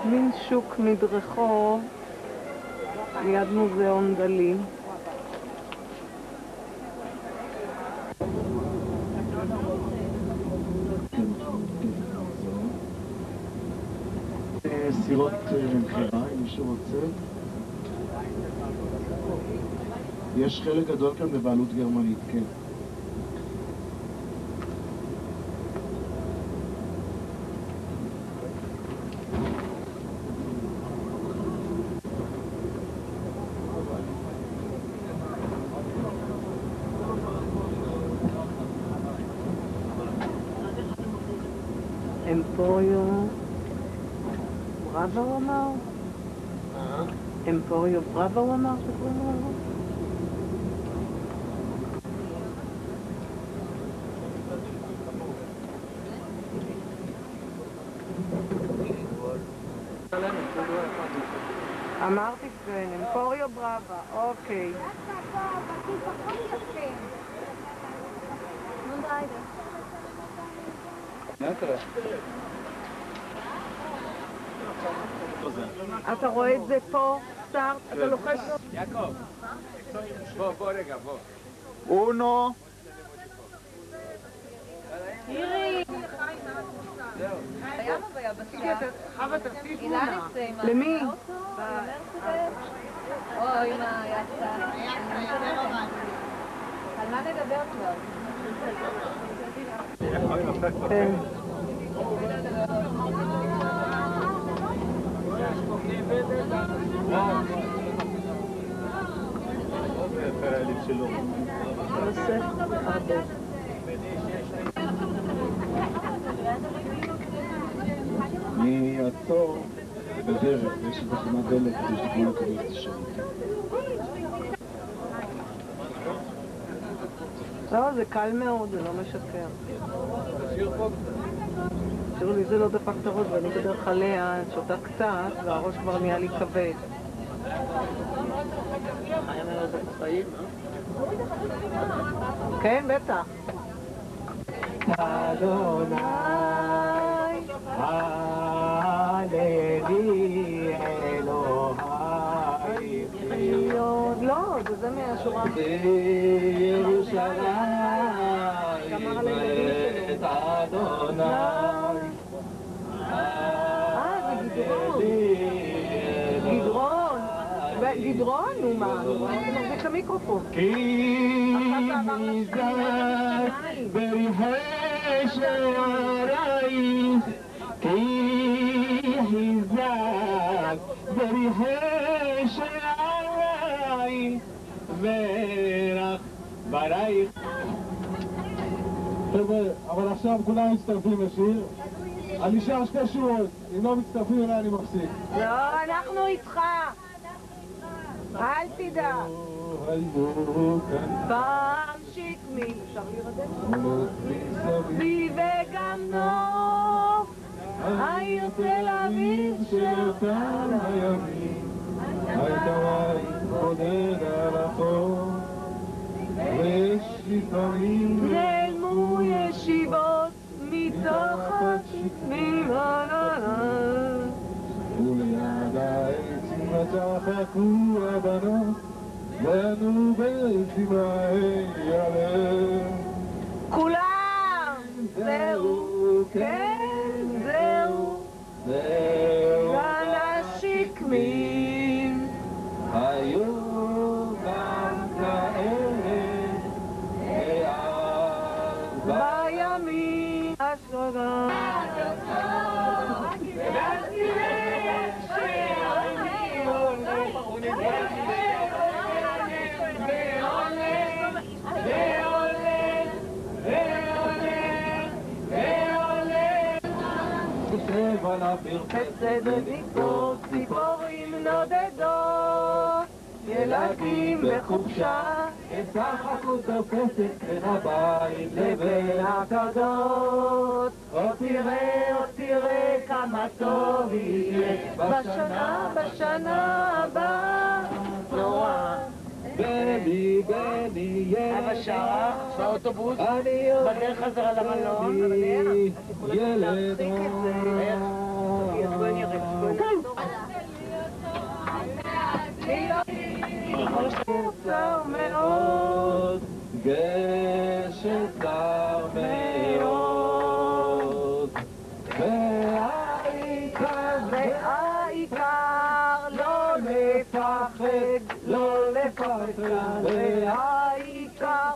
מין שוק מדרחוב ליד מוזיאון דלי. סירות למכירה, אם מישהו רוצה. יש חלק גדול כאן בבעלות גרמנית, כן. אמפוריו בראבו הוא אמר? אמפוריו בראבו הוא אמר שקוראים לו? אמרתי כן, אמפוריו בראבו, אוקיי. אתה רואה את זה פה, סטארט? אתה לוחץ לו? יעקב, בוא רגע, בוא. אונו! אירי! למי? אוי, מה, יצא. על מה נדבר כבר? כן. אני אעצור בדרך, יש לי תחנת דלק, כדי שתוכלו לקבל את השירותים. לא, זה קל מאוד, זה לא משקר. תראו לי, זה לא דפק את הראש, ואני בדרך עליה, שותה קצת, והראש כבר נהיה לי כבד. כן, בטח. אדוני, הלוי אלוהי, לא, זה מהשורה. בירושלים, בית אדוני. גדרון. גדרון, נו מה? אתה מחזיק את המיקרופון. כי נזק בריחי שערייך, כי נזק בריחי שערייך, ורח ברייך. חבר'ה, אבל עכשיו כולם מצטרפים לשיר. אני נשאר שתי שורות, אם לא מצטרפים אליי אני מפסיק. לא, אנחנו איתך. אל תדע. פעם שקמי, אפשר להירדם? בי וגם נוף, העיר תל אביב של אותם הימים, הייתה וואי בודד על החור, ויש לפעמים נעלמו ישיבות מתוך השקמים הללו, וליד העצים צחקו הבנות, וינו בסימאי הלב. כולם! זהו, כן, זהו, זהו כאן השקמים, סביב על המרפסת ונקפוץ ציפורים נודדות, ילדים בחופשה, ישחקו תופסת בין הבית לבין הכדות. עוד תראה כמה טוב יהיה בשנה הבאה. נורא. בני, אבא שרה באוטובוס, בדרך חזרה למלון. ילד צר מאוד, גשם צר מאוד, והעיקר לא לפחד, לא לפחד, והעיקר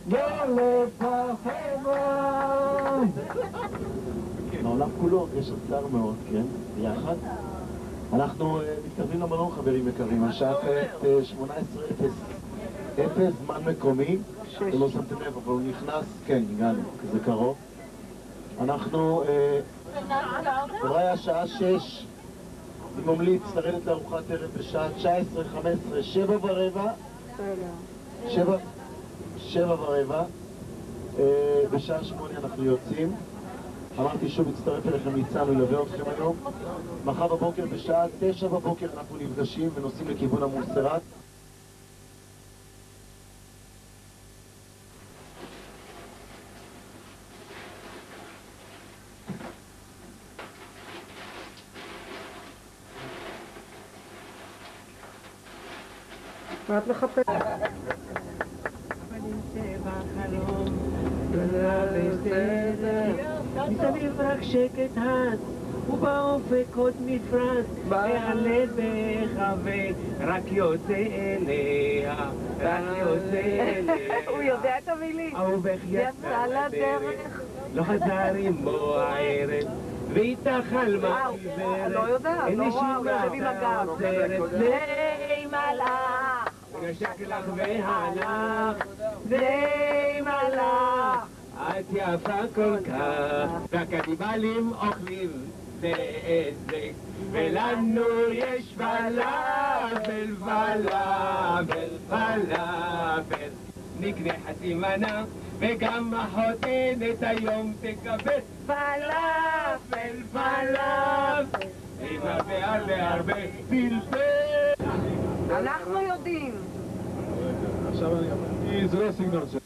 לא לפחד. העולם כולו גשם צר מאוד, כן, ביחד. אנחנו מתקרבים למלון, חברים יקרים, השעה 18:00, זמן מקומי, לא שמתם לב, אבל הוא נכנס, כן, הגענו, כי זה קרוב. אנחנו, אולי השעה 6, אני ממליץ לרדת לארוחת ערב בשעה 19:15, 7:15, בשעה 8 אנחנו יוצאים. אמרתי שוב, מצטרף אליכם ניצן, הוא ילווה אתכם היום. מחר בבוקר בשעה 9 בבוקר אנחנו נפגשים ונוסעים לכיוון המונסרט. מה את מחפשת? מסביב רק שקט הס, ובאופק עוד מפרש, והלב בחווה, רק יוצא אליה, הוא יודע את המילים. אהובך יצא לדרך, לא חזר עמו הערב, ואיתה חלמה עיוורת, לא יודע, לא רואה, הוא יושב עם הגב. זה מלאך, נשק לך והלך, זה מלאך. את יפה כל כך, והקניבלים אוכלים זה את זה, ולנו יש פלאפל, נקנה חצי מנה, וגם החותנת היום תקבל פלאפל, עם הרבה פלפל. אנחנו יודעים. עכשיו אני אמרתי, זה לא הסגנון שלי.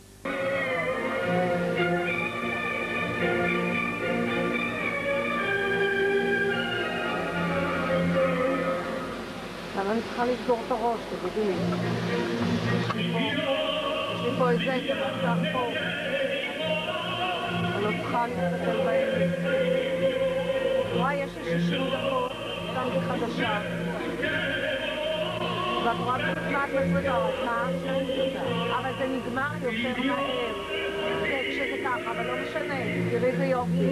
למה אני צריכה לסגור את הראש, תגידי לי? יש לי פה את זה, זה מצב פה. אני לא צריכה להסתכל בהם. וואי, יש לי 60 דקות, שמתי חדשה. ואת רואה בזמן מסודרות, מה? אבל זה נגמר יותר מהר. זה כשזה ככה, אבל לא משנה. תראי איזה יופי.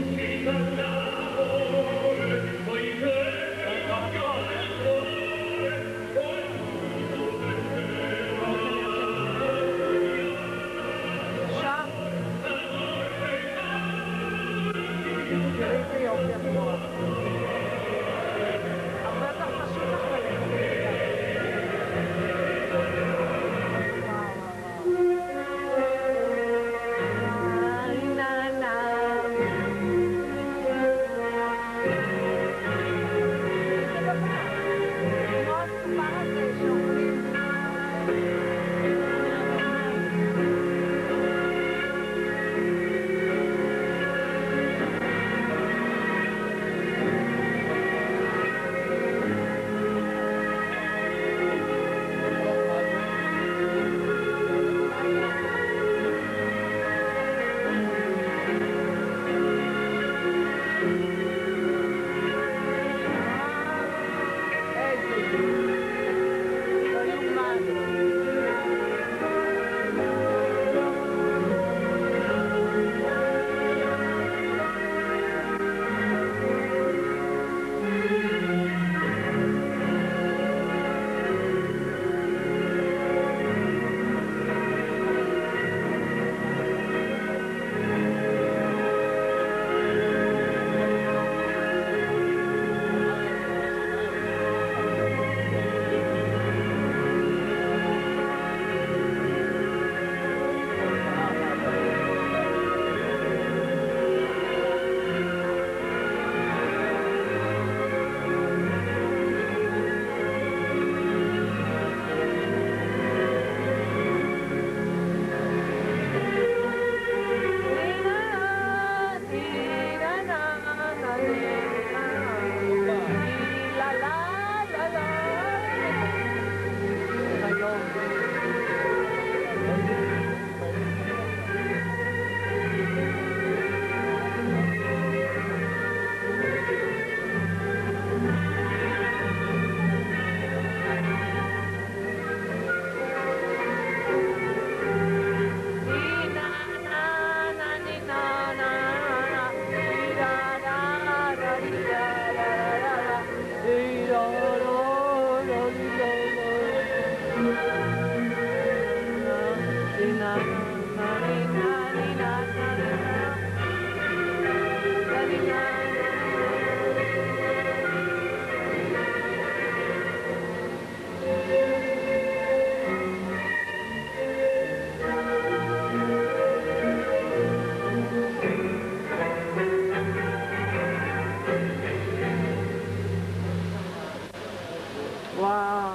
וואו,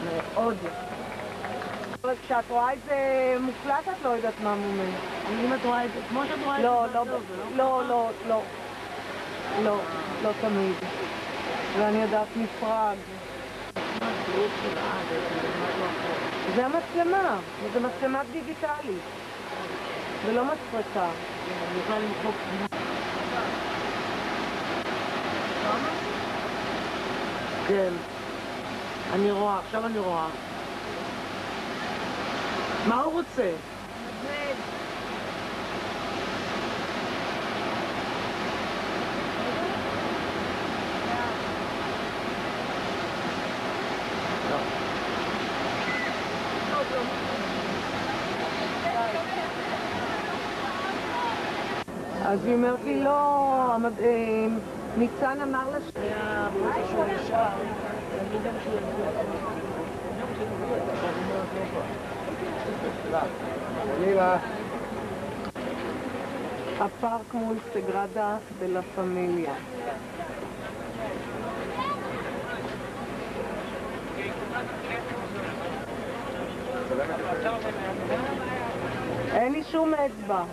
מאוד. אבל כשאת רואה את זה מוקלט, את לא יודעת מה מומן. אם את רואה את זה, כמו שאת רואה את זה, לא תמיד. ואני יודעת נפרד. זה המצלמה, זה מצלמה דיגיטלית. זה לא מסרטה. אני יכולה למחוק. כן. אני רואה, עכשיו אני רואה. מה הוא רוצה? אז היא אומרת לי, לא, ניצן אמר לה הפארק מול סגרדה דה לה פמיליה. אין לי שום אצבע.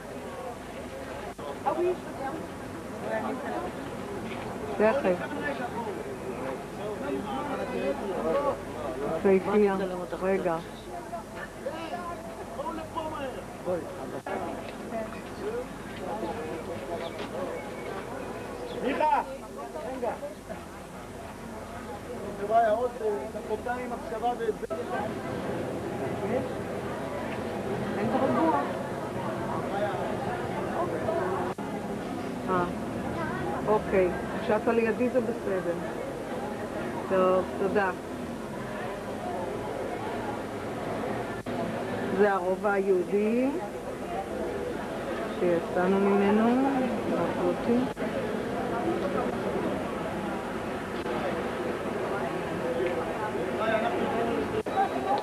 תכף. פייפיה. רגע. מיכה! רגע. חבר'ה, עוד דקותיים הקשבה ואת זה. אין את הרגוע. אוקיי. כשאתה לידי זה בסדר. טוב, תודה. זה הרובע היהודי שיצאנו ממנו, אותי.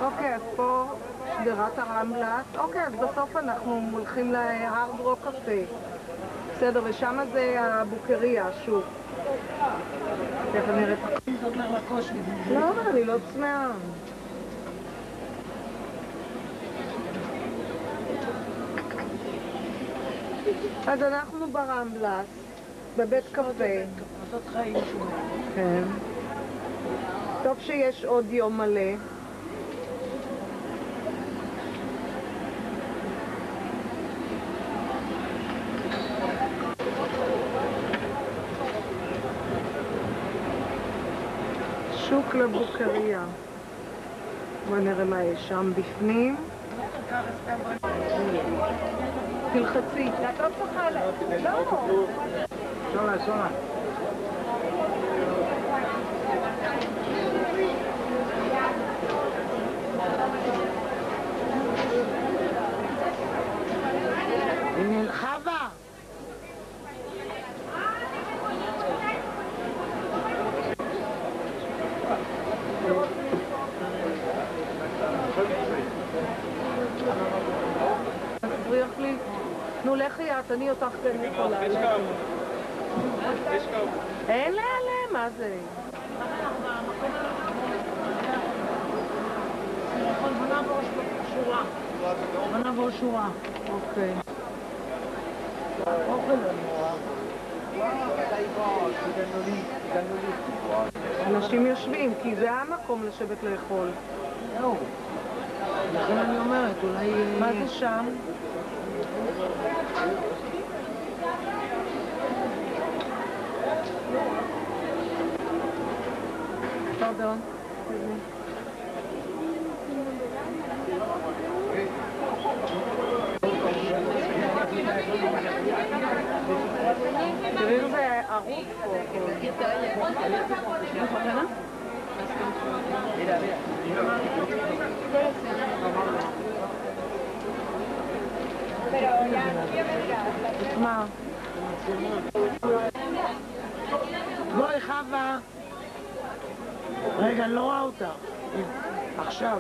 אוקיי, אז פה שדרת הרמלת. אוקיי, אז בסוף אנחנו הולכים להארד רוק קפה. בסדר, ושם זה הבוקריה, שוב. תכף נראית. לא, אני לא צמאה. אז אנחנו ברמבלס, בבית קפה. לעשות חיים שוב. כן. טוב שיש עוד יום מלא. שוק לבוקריה. בוא נראה מה יש שם בפנים. תלחצי. את לא צריכה לה. לא. שונה. הנה חווה. תפריח לי. נו, לכי את, אני אותך כן יכולה. אין להיעלם, מה זה? בוא נעבור שורה. אוקיי. אנשים יושבים, כי זה המקום לשבת לאכול. זהו. לכן אני אומרת, אולי... מה זה שם? פרדון. תראי זה ערוף פה. מה? בואי חווה. רגע, אני לא רואה אותך. עכשיו.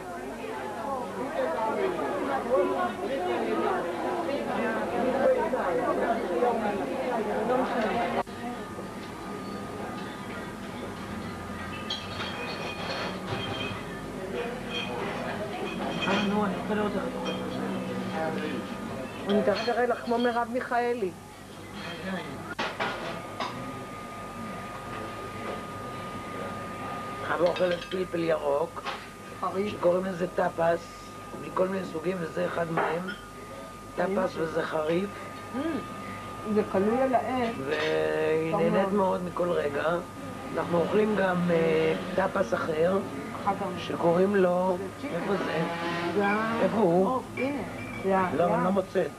נו, אני רוצה לראות אותך. אני תכף אראה לך כמו מרב מיכאלי. חווה אוכלת פלפל ירוק, שקוראים לזה טאפס, מכל מיני סוגים, וזה אחד מהם. טאפס וזה חריף. זה קלוי על העץ. והיא נהנית מאוד מכל רגע. אנחנו אוכלים גם טאפס אחר, שקוראים לו... איפה זה? איפה הוא? לא, אני לא מוצאת.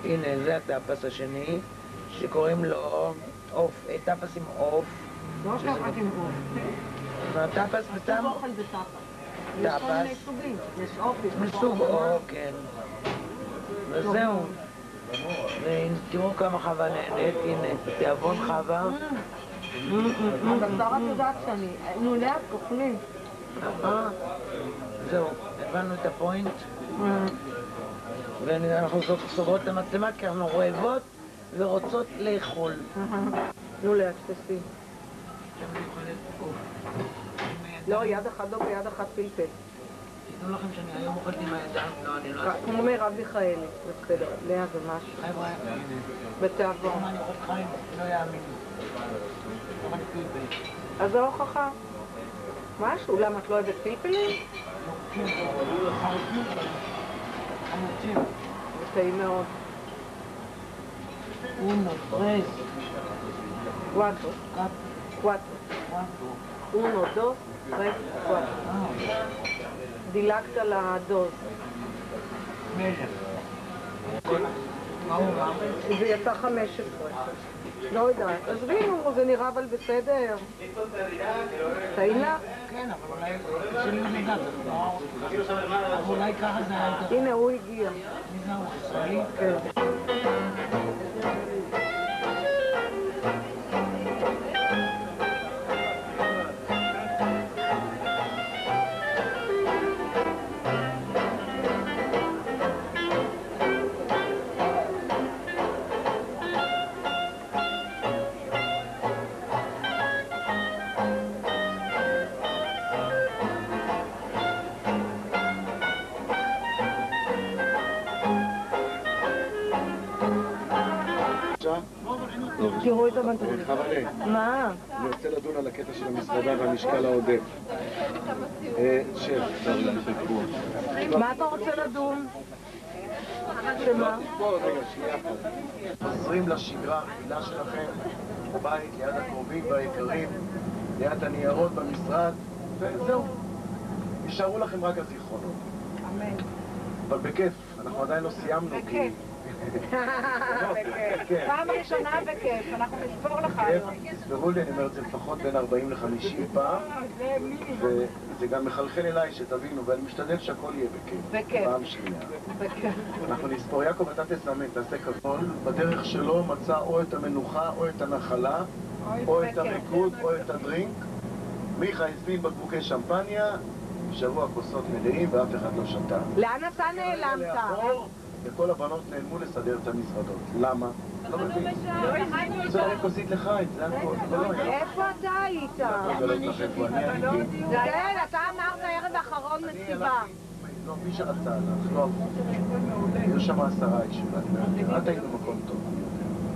הנה, זה הטאפס השני, שקוראים לו עוף, טאפס עם עוף. לא טאפס עם עוף. והטאפס בטעם... אוכל בטאפס. יש כל מיני סוגים. יש עוף, יש מסוג עוף, כן. וזהו. תראו כמה חווה נהנית, הנה, תיאבון חווה. הבשר את יודעת שאני... נו, לאט, תאכלי. זהו, הבנו את הפוינט. ואנחנו סוגרות את המצלמה כי אנחנו רעבות ורוצות לאכול. נו, לאט, תעשי. לא, יד אחת לא ויד אחת פלפל. תדעו לכם שאני היום אוכלת עם הידיים, לא, אני לא... כמו מרב מיכאלי, בסדר, לאה זה משהו. חבר'ה, בתיאבון. אני אוכלת חיים, לא יאמין. אז זו הוכחה. משהו? למה את לא אוהבת פלפלים? זה טעים מאוד. אונו, טרס. קואטו. קואטו. אונו, דוס, טרס, קואטו. דילגת על הדוז. זה יצא 15. לא יודעת. עזבי, נו, זה נראה אבל בסדר. טעים לך? כן, אבל אולי... אולי ככה זה היה יותר... הנה, הוא הגיע. מי זה הוא? ישראלי? כן. תראו את המנטרול. חבלה. מה? אני רוצה לדון על הקטע של המסעדה והמשקל העודף. שב. מה אתה רוצה לדון? שמה? בואו רגע, שנייה אחת. חוזרים לשגרה הרגילה שלכם, בבית, ליד הקרובים והיקרים, ליד הניירות במשרד, וזהו. יישארו לכם רק הזיכרונות. אמן. אבל בכיף, אנחנו עדיין לא סיימנו. בכיף. פעם ראשונה בכיף, אנחנו נספור לך היום. תספרו לי, אני אומר את זה לפחות בין 40 ל-50 פעם, וזה גם מחלחל אליי שתבינו, ואני משתדל שהכל יהיה בכיף. פעם שנייה. אנחנו נספור, יעקב, אתה תסמן, תעשה כבוד, בדרך שלו מצא או את המנוחה, או את הנחלה, או את הריקוד, או את הדרינק. מיכה הזמין בקבוקי שמפניה, שבוע כוסות מלאים ואף אחד לא שתה. לאן אתה נעלמת? וכל הבנות נעלמו לסדר את המזוודות. למה? לא מבין. זה רק כוסית לחיים, זה הכל. איפה אתה היית? כן, אתה אמרת ערב האחרון מסיבה. לא, מי שרצה לך, לא עבור. היו שם 10 איש. את היית במקום טוב.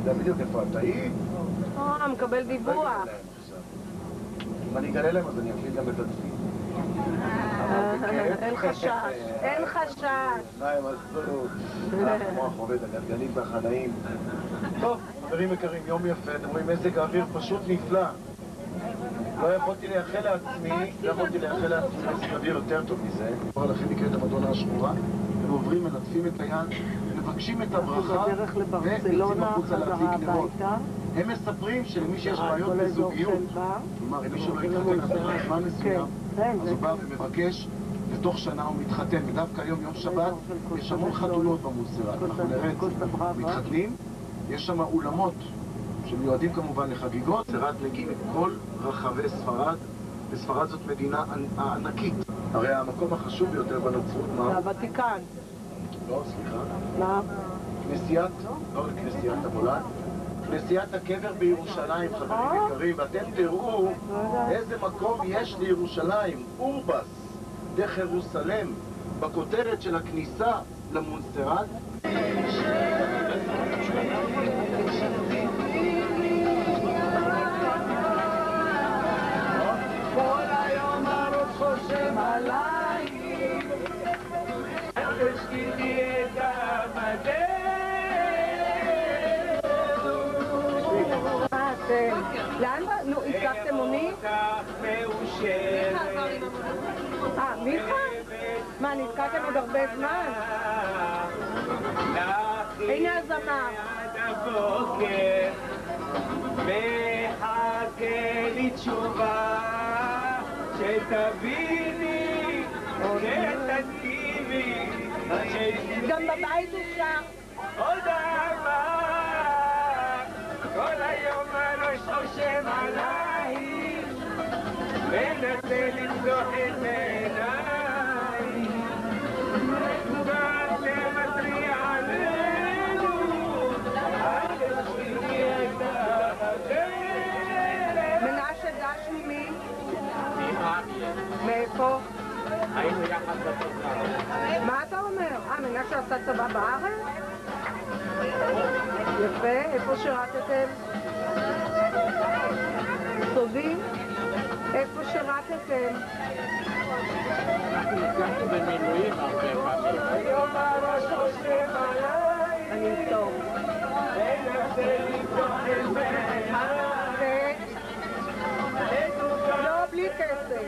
זה בדיוק איפה את היית. מקבל דיווח. אם אני אגלה להם אז אני אקליט גם את עצמי. אין חשש, אין חשש. הם עשו, המוח עובד, הגלגלים והחנאים. טוב, חברים יקרים, יום יפה, אתם רואים מזג האוויר פשוט נפלא. לא יכולתי לייחל לעצמי מזג אוויר יותר טוב מזה. קורא לכם נקראת המדונה השחורה, הם עוברים, מנטפים את היד, מבקשים את הברכה ויוצאים החוצה להדליק נרות. הם מספרים שלמי שיש בעיות בזוגיות, כלומר, אם מישהו לא יתחתן עד זמן מסוים, אז הוא בא ומבקש ותוך שנה הוא מתחתן, ודווקא היום יום שבת יש המון חתונות במונסרט. אנחנו נראה את זה. מתחתנים, יש שם אולמות שמיועדים כמובן לחגיגות. מונסרט מגיעים מכל רחבי ספרד, וספרד זאת מדינה ענקית. הרי המקום החשוב ביותר בנצרות, מה? הוותיקן. לא, סליחה. מה? כנסיית, לא כנסיית המולד, כנסיית הקבר בירושלים, חברים יקרים, ואתם תראו איזה מקום יש לירושלים, אורבס, דרך ירוסלם, בכותרת של הכניסה למונסרט. כל היום הראש חושב עליי, תשקידי את המדע. לאן? נו, הצלחתם מונית? מיכה? מה, נתקעתם עוד הרבה זמן? הנה הזמר. מחכה לי תשובה שתביני, שתתאימי, גם בבית הוא שם. עוד אהבה, כל היום הראש חושב עלייך, מנסה לפתוח את עיניי, ואת תוותרי עלינו, אל תשכיחי את הדרך. מנשה דש ממי? מאיפה? היינו יחד בצבא. מה אתה אומר? מנשה עשה צבא בארץ? יפה, איפה שירתתם? סודי? איפה שירתתם? אנחנו נפגשנו במילואים הרבה פעמים. היום הראש חושב עליי, אני אכתוב. מנסה לפתוח את עיניי. לא, בלי כסף.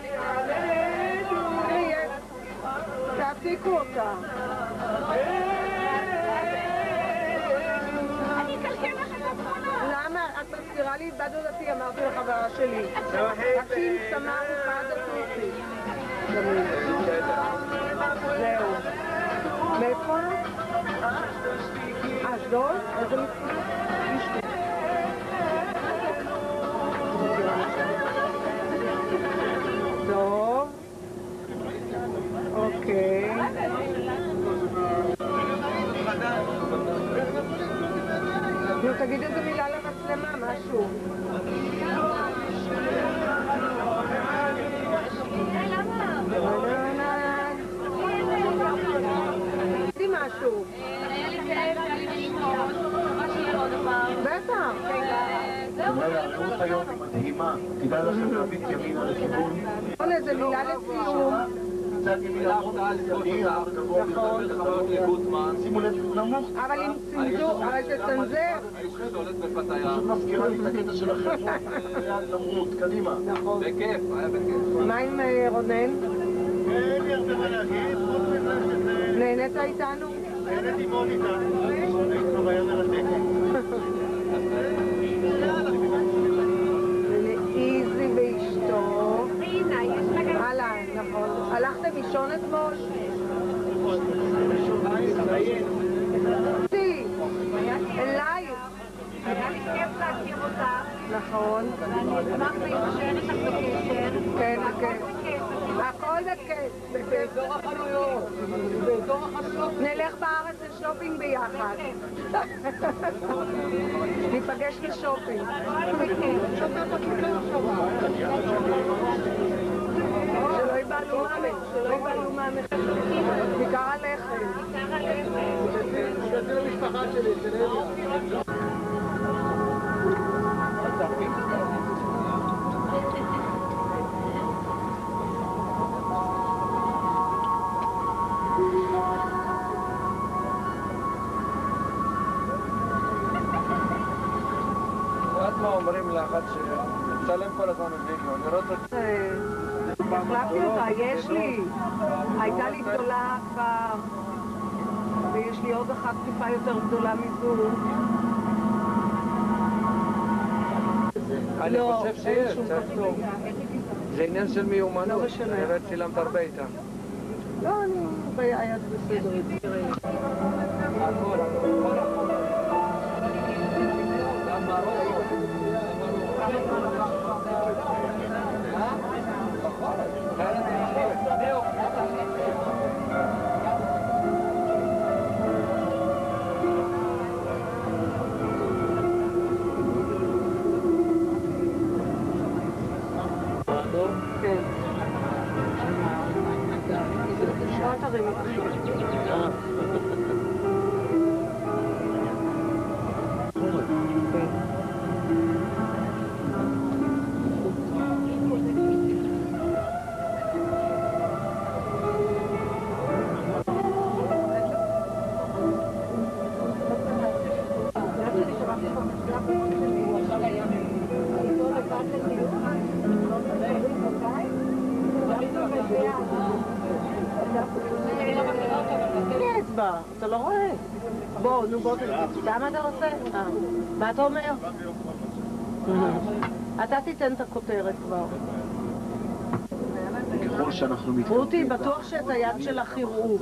תעתיקו אותה. למה? את מזכירה לי את בת דודתי, אמרתי לחברה שלי. הקים סמר ופעד הטוסי. זהו. מאיפה? אשדוד? איזה מספיק? טוב. אוקיי. נו, תגיד איזה מילה למצלמה, משהו. תגידי משהו. בטח. הרעות היום היא מדהימה, כדאי לכם להביט ימינה לכיוון. איזה מילה לסיום. קצת ימינה שימו לב, נמוך. אבל אם צנזור, אבל תצנזר. פשוט מזכירה לי את הקטע של החבר'ה. נמות, קדימה. נכון. בכיף, היה בכיף. מה עם רונן? אין לי הרבה מה להגיד, חוץ מזה שזה... נהנית איתנו? נהניתי מאוד איתנו, זה כבר היה מרתקת. ולאיזי ואשתו. הלאה, נכון. הלכתם לישון אתמול? אלייך. היה לי כיף להכיר אותך. נכון. ואני אשמח להישאר איתך בקשר. כן, כן. הכל בכיף. באזור החנויות. באזור החנויות. נלך בארץ לשופינג ביחד. ניפגש לשופינג. שלא ייבלו מהמחיר. שלא ייבלו מהמחיר. בעיקר הלחם. זה המשפחה שלי, זה נהדר. מה אומרים לאחת שמצלם כל הזמן בווידאו, לראות את זה? החלפתי אותה, יש לי. הייתה לי גדולה כבר, ויש לי עוד אחת טיפה יותר גדולה מזו. אני חושב שיש, זה עניין של מיומנות, נראה צילמת הרבה איתה. לא, אני ביד בסדר. אתה לא רואה? בוא, נו בוא, אתה מה אתה רוצה? מה אתה אומר? אתה תיתן את הכותרת כבר. ככל שאנחנו מתקרבים... רותי, בטוח שאת היד שלך יראו.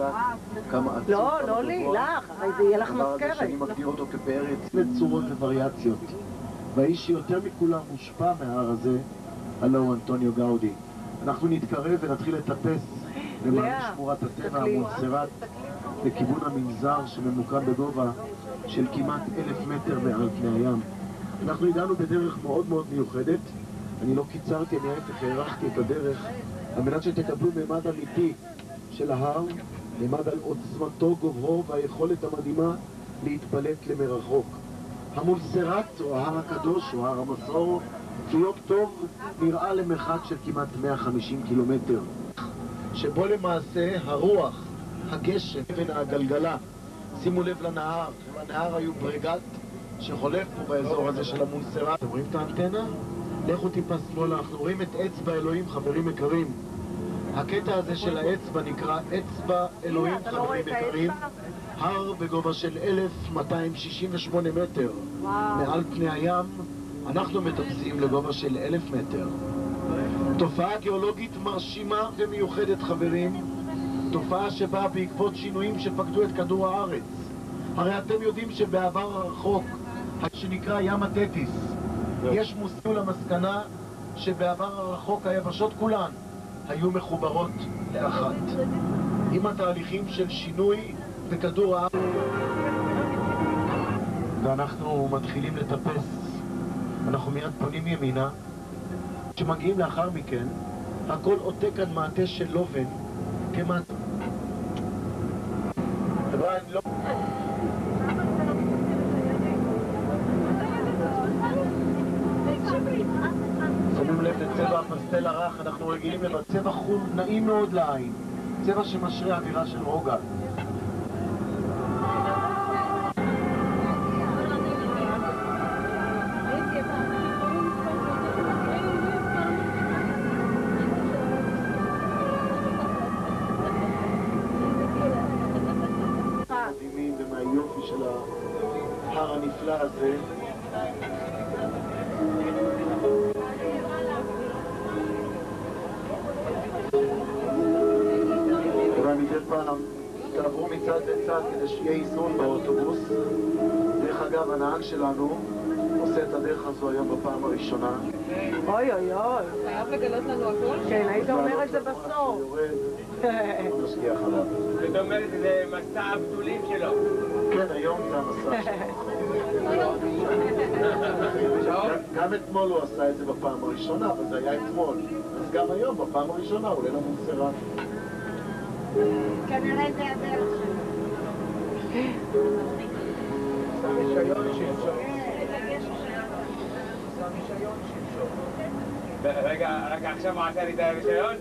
לא, לא לי, לך, הרי זה יהיה לך מזכרת. שאני מגדיר אותו כפארץ לצורות ווריאציות. והאיש שיותר מכולם מושפע מההר הזה, הלא הוא אנטוניו גאודי. אנחנו נתקרב ונתחיל לטפס למעלה שמורת הטבע המונסרט לכיוון המנזר שממוקם בגובה של כמעט 1,000 מטר מעל פני הים. אנחנו הגענו בדרך מאוד מאוד מיוחדת. אני לא קיצרתי, אני ההפך הערכתי את הדרך על מנת שתקבלו ממד אמיתי של ההר, ממד על עוצמתו, גובהו והיכולת המדהימה להתפלט למרחוק. המונסרט או ההר הקדוש או הר המסור תלויות טוב נראה למרחק של כמעט 150 קילומטר, שבו למעשה הרוח, הגשם, אבן הגלגלה, שימו לב לנהר, הנהר היו ברגט שחולף פה באזור הזה של המונסרט. אתם רואים את האנטנה? לכו טיפה שמאלה, אנחנו רואים את אצבע אלוהים, חברים יקרים. הקטע הזה של האצבע נקרא אצבע אלוהים, חברים יקרים. הר בגובה של 1,268 מטר מעל פני הים. אנחנו מטפסים לגובה של 1,000 מטר. תופעה גיאולוגית מרשימה ומיוחדת, חברים. תופעה שבאה בעקבות שינויים שפקדו את כדור הארץ. הרי אתם יודעים שבעבר הרחוק, שנקרא ים התטיס, יש מושגים למסקנה שבעבר הרחוק היבשות כולן היו מחוברות לאחת. עם התהליכים של שינוי בכדור הארץ. ואנחנו מתחילים לטפס. אנחנו מיד פונים ימינה. כשמגיעים לאחר מכן, הכל עוטה כאן מעטה של לובן כמעט. חבר'ה, אני לא... שמים לב לצבע הפסטל הרך, אנחנו רגילים לבצבע חום נעים מאוד לעין, צבע שמשרה אווירה של רוגע. מדהימים ומהיופי של ההר הנפלא הזה. ומדי פעם תעברו מצד לצד כדי שיהיה איזון באוטובוס. דרך אגב, הנהג שלנו עושה את הדרך הזו היום בפעם הראשונה. אוי אוי אוי, חייב לגלות לנו הכל? כן, היית אומר את זה בסוף. נשגיח עליו. זאת אומרת, זה מסע הבתולים שלו. כן, היום זה המסע שלו. גם אתמול הוא עשה את זה בפעם הראשונה, אבל זה היה אתמול. אז גם היום, בפעם הראשונה, הוא עולה למונסרט. כנראה זה הדרך שלו. רישיון שלשום. רישיון שלשום. רגע, רק עכשיו הוא עשה לי את הרישיון?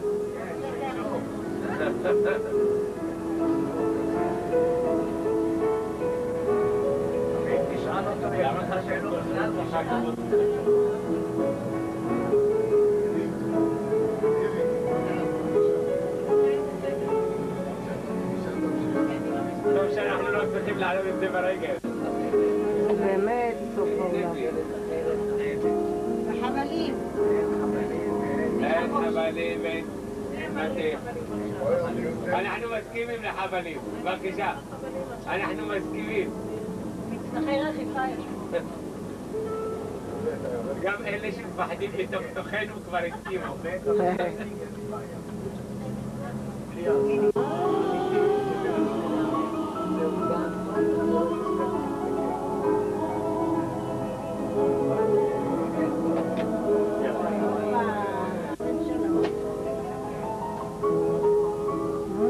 תשאל אותו למה לך שאלות בכלל. טוב שאנחנו לא צריכים לעלות את זה ברגל. זה באמת סוף העולם. חבלים. אין חבלים, אין... אנחנו מסכימים לחבלים, בבקשה. אנחנו מסכימים. מצנחי רכיפה יש. גם אלה שמפחדים בתוכנו כבר הסכימו.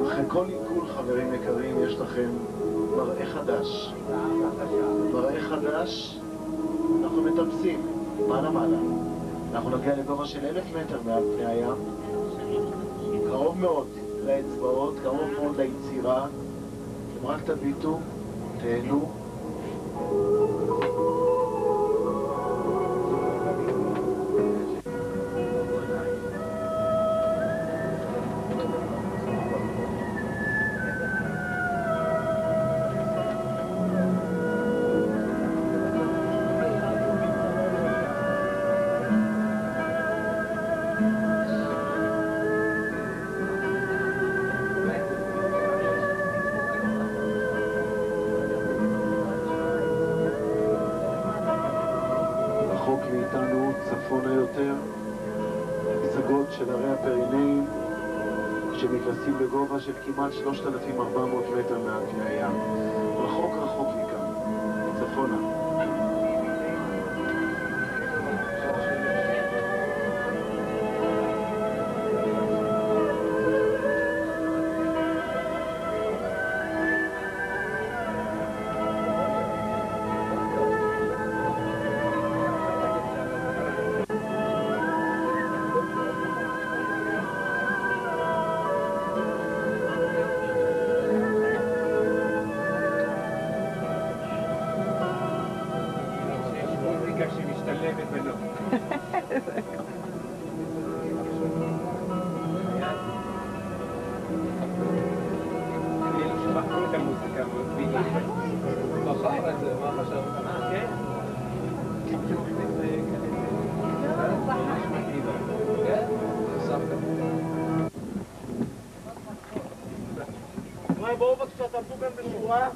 אחרי כל עיכול, חברים יקרים, יש לכם מראה חדש. מראה חדש, אנחנו מטפסים, מעלה. אנחנו נגיע לגובה של 1,000 מטר מעל פני הים. קרוב מאוד לאצבעות, קרוב מאוד ליצירה. אתם רק תביטו, תהנו. רחוק מאיתנו, צפונה יותר, פסגות של הרי הפירנאים שמתנסים בגובה של כמעט 3,400 מטר מעל פני הים. רחוק מכאן, צפונה. שמשתלבת ולא. בחרו את המוזיקה בדיוק. בחר את זה, מה חשבת? כן? בואו בבקשה, תעמדו גם בשורה.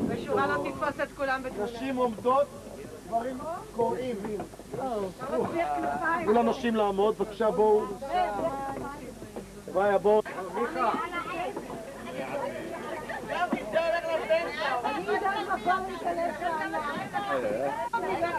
בשורה לא תתפוס את כולם בתמונה. נשים עומדות, דברים קוראים. תנו לנשים לעמוד, בבקשה בואו. ביי, בואו. מיכה. אני יודעת מקום להיכנס ואיך אנחנו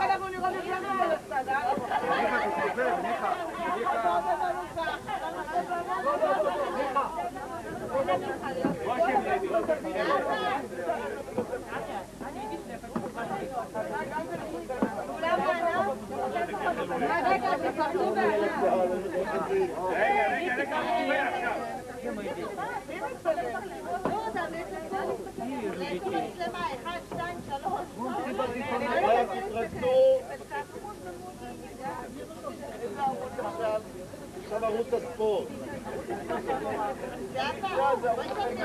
לראות את זה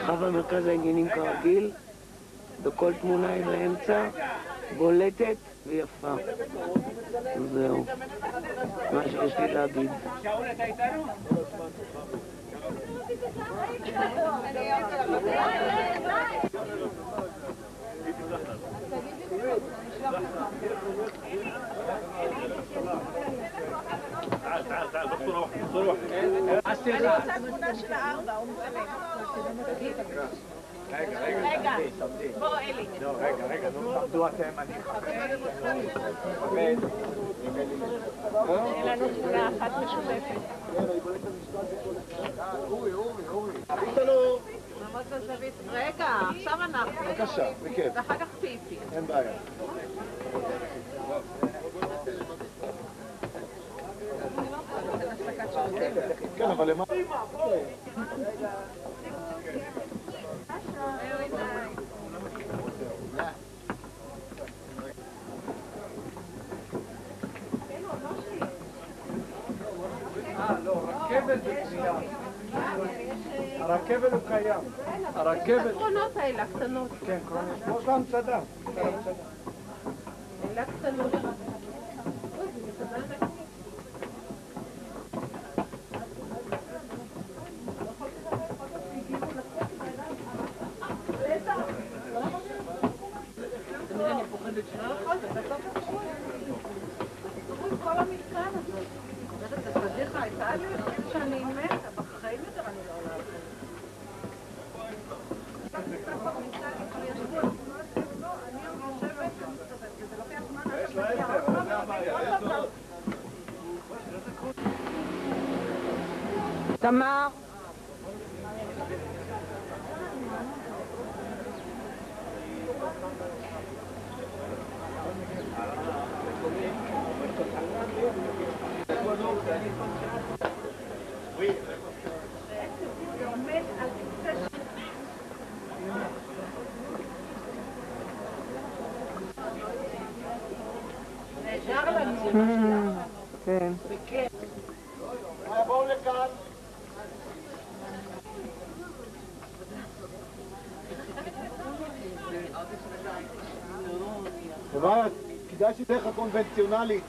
חווה מרכז העניינים כרגיל, בכל תמונה היא באמצע, בולטת ויפה. זהו, מה שיש לי להגיד. שאול, אתה איתנו? تعال بصورة רוצה תמונה של הארבע, הוא מצלם. רגע, בוא אלי. רגע, תעמדו אתם, אני אין לנו תמונה אחת משותפת. נעמוד בזווית. רגע, עכשיו אנחנו. בבקשה, בכיף. ואחר כך פיפי. אין בעיה. כן, אבל למה? לא, רכבל זה קנייה. הרכבל הוא קיים. הרכבל... הקרונות האלה, הקטנות. כן, קרונות. כמו של המצדה. אלה קטנות. תמר. כן. בואו לכאן. אבל כדאי שדרך הקונבנציונלית,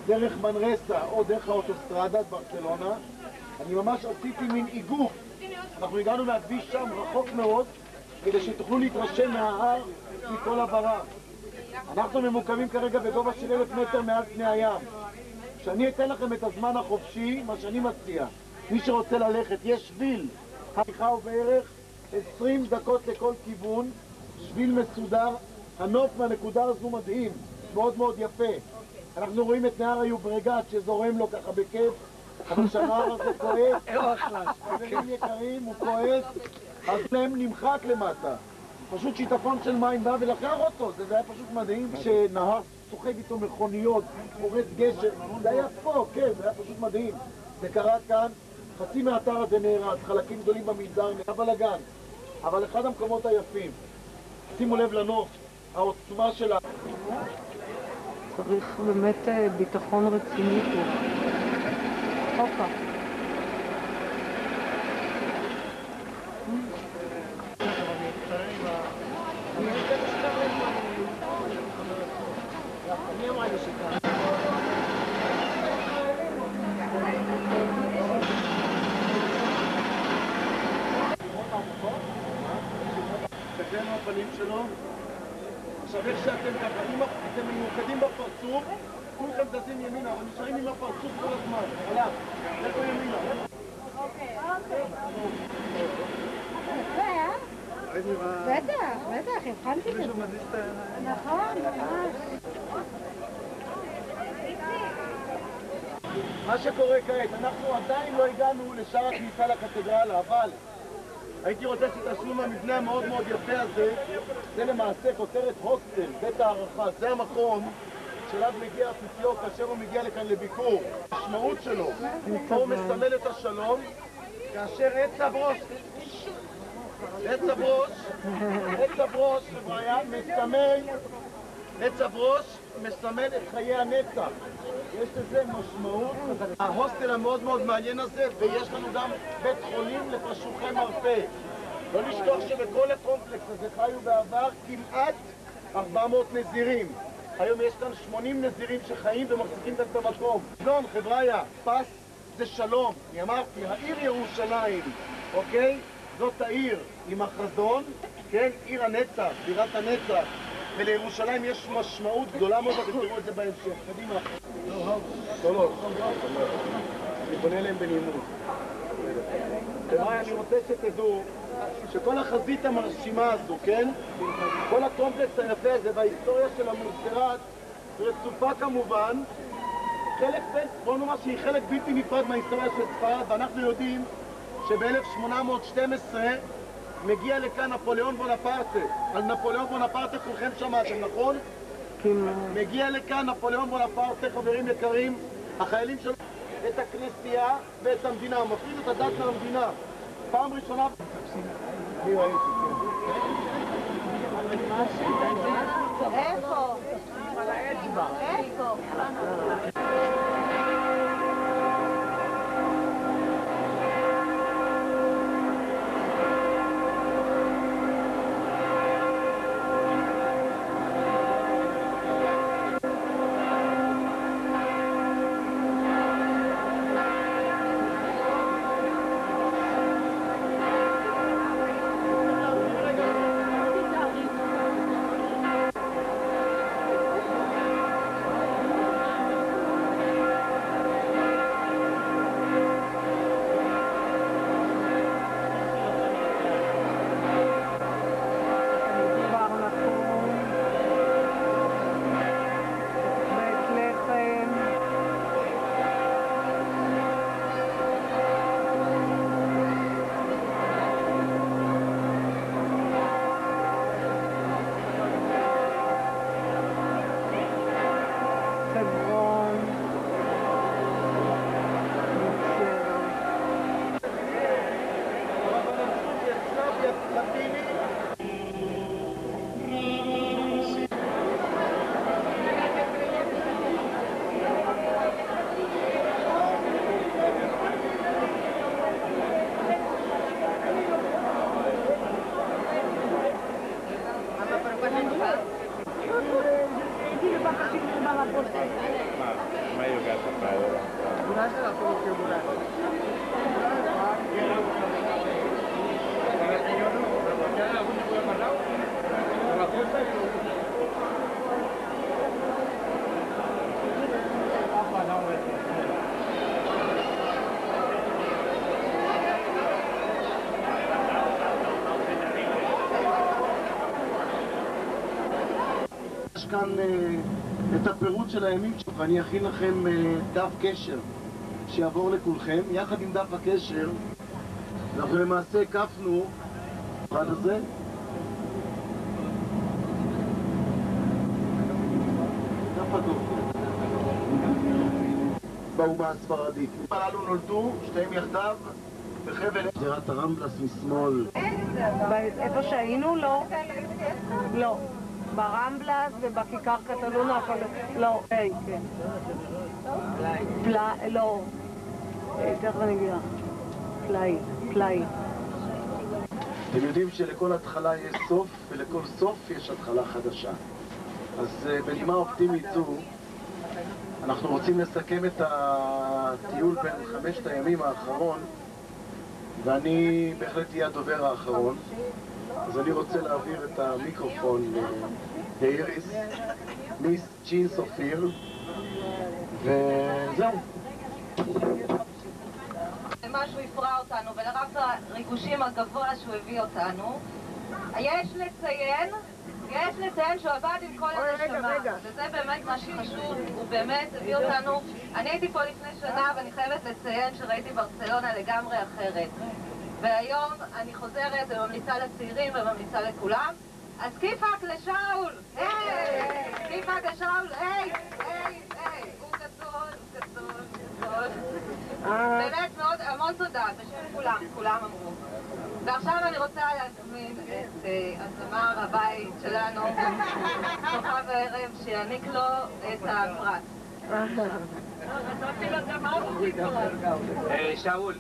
דרך מנרסה או דרך האוטוסטרדת ברצלונה, אני ממש עשיתי מין איגוף. אנחנו הגענו מהכביש שם רחוק מאוד, כדי שתוכלו להתרשם מההר מכל הברק. אנחנו ממוקמים כרגע בגובה של 1,000 מטר מעל פני הים. כשאני אתן לכם את הזמן החופשי, מה שאני מציע, מי שרוצה ללכת, יש שביל, ההליכה הוא בערך 20 דקות לכל כיוון, שביל מסודר, הנוף מהנקודה הזו מדהים, מאוד מאוד יפה. אנחנו רואים את נהר היוברגת שזורם לו ככה בכיף, אבל שהנהר הזה כועס, חברים יקרים, הוא כועס, אז להם נמחק למטה. פשוט שיטפון של מים בא ולקח אותו, זה היה פשוט מדהים. כשנהר סוחב איתו מכוניות, פורץ גשר, זה היה פה, כן, זה היה פשוט מדהים. זה קרה כאן, חצי מהאתר הזה נהרס, חלקים גדולים במסדר, נהיה בלגן. אבל אחד המקומות היפים, שימו לב לנוף, העוצמה שלה. צריך באמת ביטחון רציני פה. הופה. תקנו הפנים שלו. עכשיו איך שאתם ככה, אם אתם ממוקדים בפרצוף, כולכם זזים ימינה, אבל נשארים עם הפרצוף כל הזמן. הלך, לכו ימינה. בטח, הבחנתי בזה. נכון, ממש. מה שקורה כעת, אנחנו עדיין לא הגענו לשער הכניסה לקתדרלה, אבל הייתי רוצה שתעשו מהמבנה המאוד מאוד יפה הזה, זה למעשה כותרת הוסטל, בית הערכה, זה המקום שאליו מגיע האפיפיור כאשר הוא מגיע לכאן לביקור. המשמעות שלו, פה הוא מסמל את השלום, כאשר עצב ראש, חבריה, עצב ראש מסמל את חיי הנצח. יש לזה משמעות. ההוסטל המאוד מאוד מעניין הזה, ויש לנו גם בית חולים לפשוחי מרפא. לא לשכוח שבכל הקומפלקס הזה חיו בעבר כמעט 400 נזירים. היום יש כאן 80 נזירים שחיים ומחזיקים כאן את המקום. סגנון, חבריה, פס זה שלום. אני אמרתי, העיר ירושלים, אוקיי? זאת העיר עם החזון, כן? עיר הנצח, בירת הנצח. ולירושלים יש משמעות גדולה מאוד, אתם תראו את זה בהמשך. קדימה. לא. אני פונה אליהם בנימות. אני רוצה שתדעו שכל החזית המרשימה הזו, כן? כל הקומפלקס היפה הזה וההיסטוריה של המונסרט רצופה כמובן, בוא נאמר שהיא חלק בלתי נפרד מההיסטוריה של ספרד, ואנחנו יודעים שב-1812 מגיע לכאן נפוליאון בונפרטה. על נפוליאון בונפרטה כולכם שמעתם, נכון? מגיע לכאן נפוליאון בונפרטה, חברים יקרים, החיילים שלו את הכנסייה ואת המדינה, מפריד את הדת מהמדינה. פעם ראשונה... אני ראיתי, כן. איפה? על האצבע. איפה? לטיני. יש כאן את הפירוט של הימים שלך, אני אכין לכם דף קשר שיעבור לכולכם. יחד עם דף הקשר אנחנו למעשה הקפנו אחד הזה דף הדוח באומה הספרדית. הללו נולדו שתיהם יחדיו בחבל שדרת הרמבלס משמאל. איפה שהיינו? לא. לא. ברמבלס ובכיכר קטלונה, לא, כן. לא. תכף אני אגיד לך. פלאי. אתם יודעים שלכל התחלה יש סוף, ולכל סוף יש התחלה חדשה. אז בנימה אופטימית זו, אנחנו רוצים לסכם את הטיול בין 5 הימים האחרון, ואני בהחלט אהיה הדובר האחרון. אז אני רוצה להעביר את המיקרופון לאיריס, מיס ג'ין סופיר, וזהו. משהו הפרע אותנו, ולרב הריגושים הגבוה שהוא הביא אותנו, יש לציין שהוא עבד עם כל הנשמה, וזה באמת מה שחשוב, הוא באמת הביא אותנו. אני הייתי פה לפני שנה ואני חייבת לציין שראיתי ברצלונה לגמרי אחרת. והיום אני חוזרת וממליצה לצעירים וממליצה לכולם. אז כיפק לשאול! היי! כיפק לשאול! היי! הוא גדול. באמת מאוד, המון תודה, בשביל כולם אמרו. ועכשיו אני רוצה להזמין את הזמר הבית שלנו, כוכב הערב, שיעניק לו את הפרס. שאול,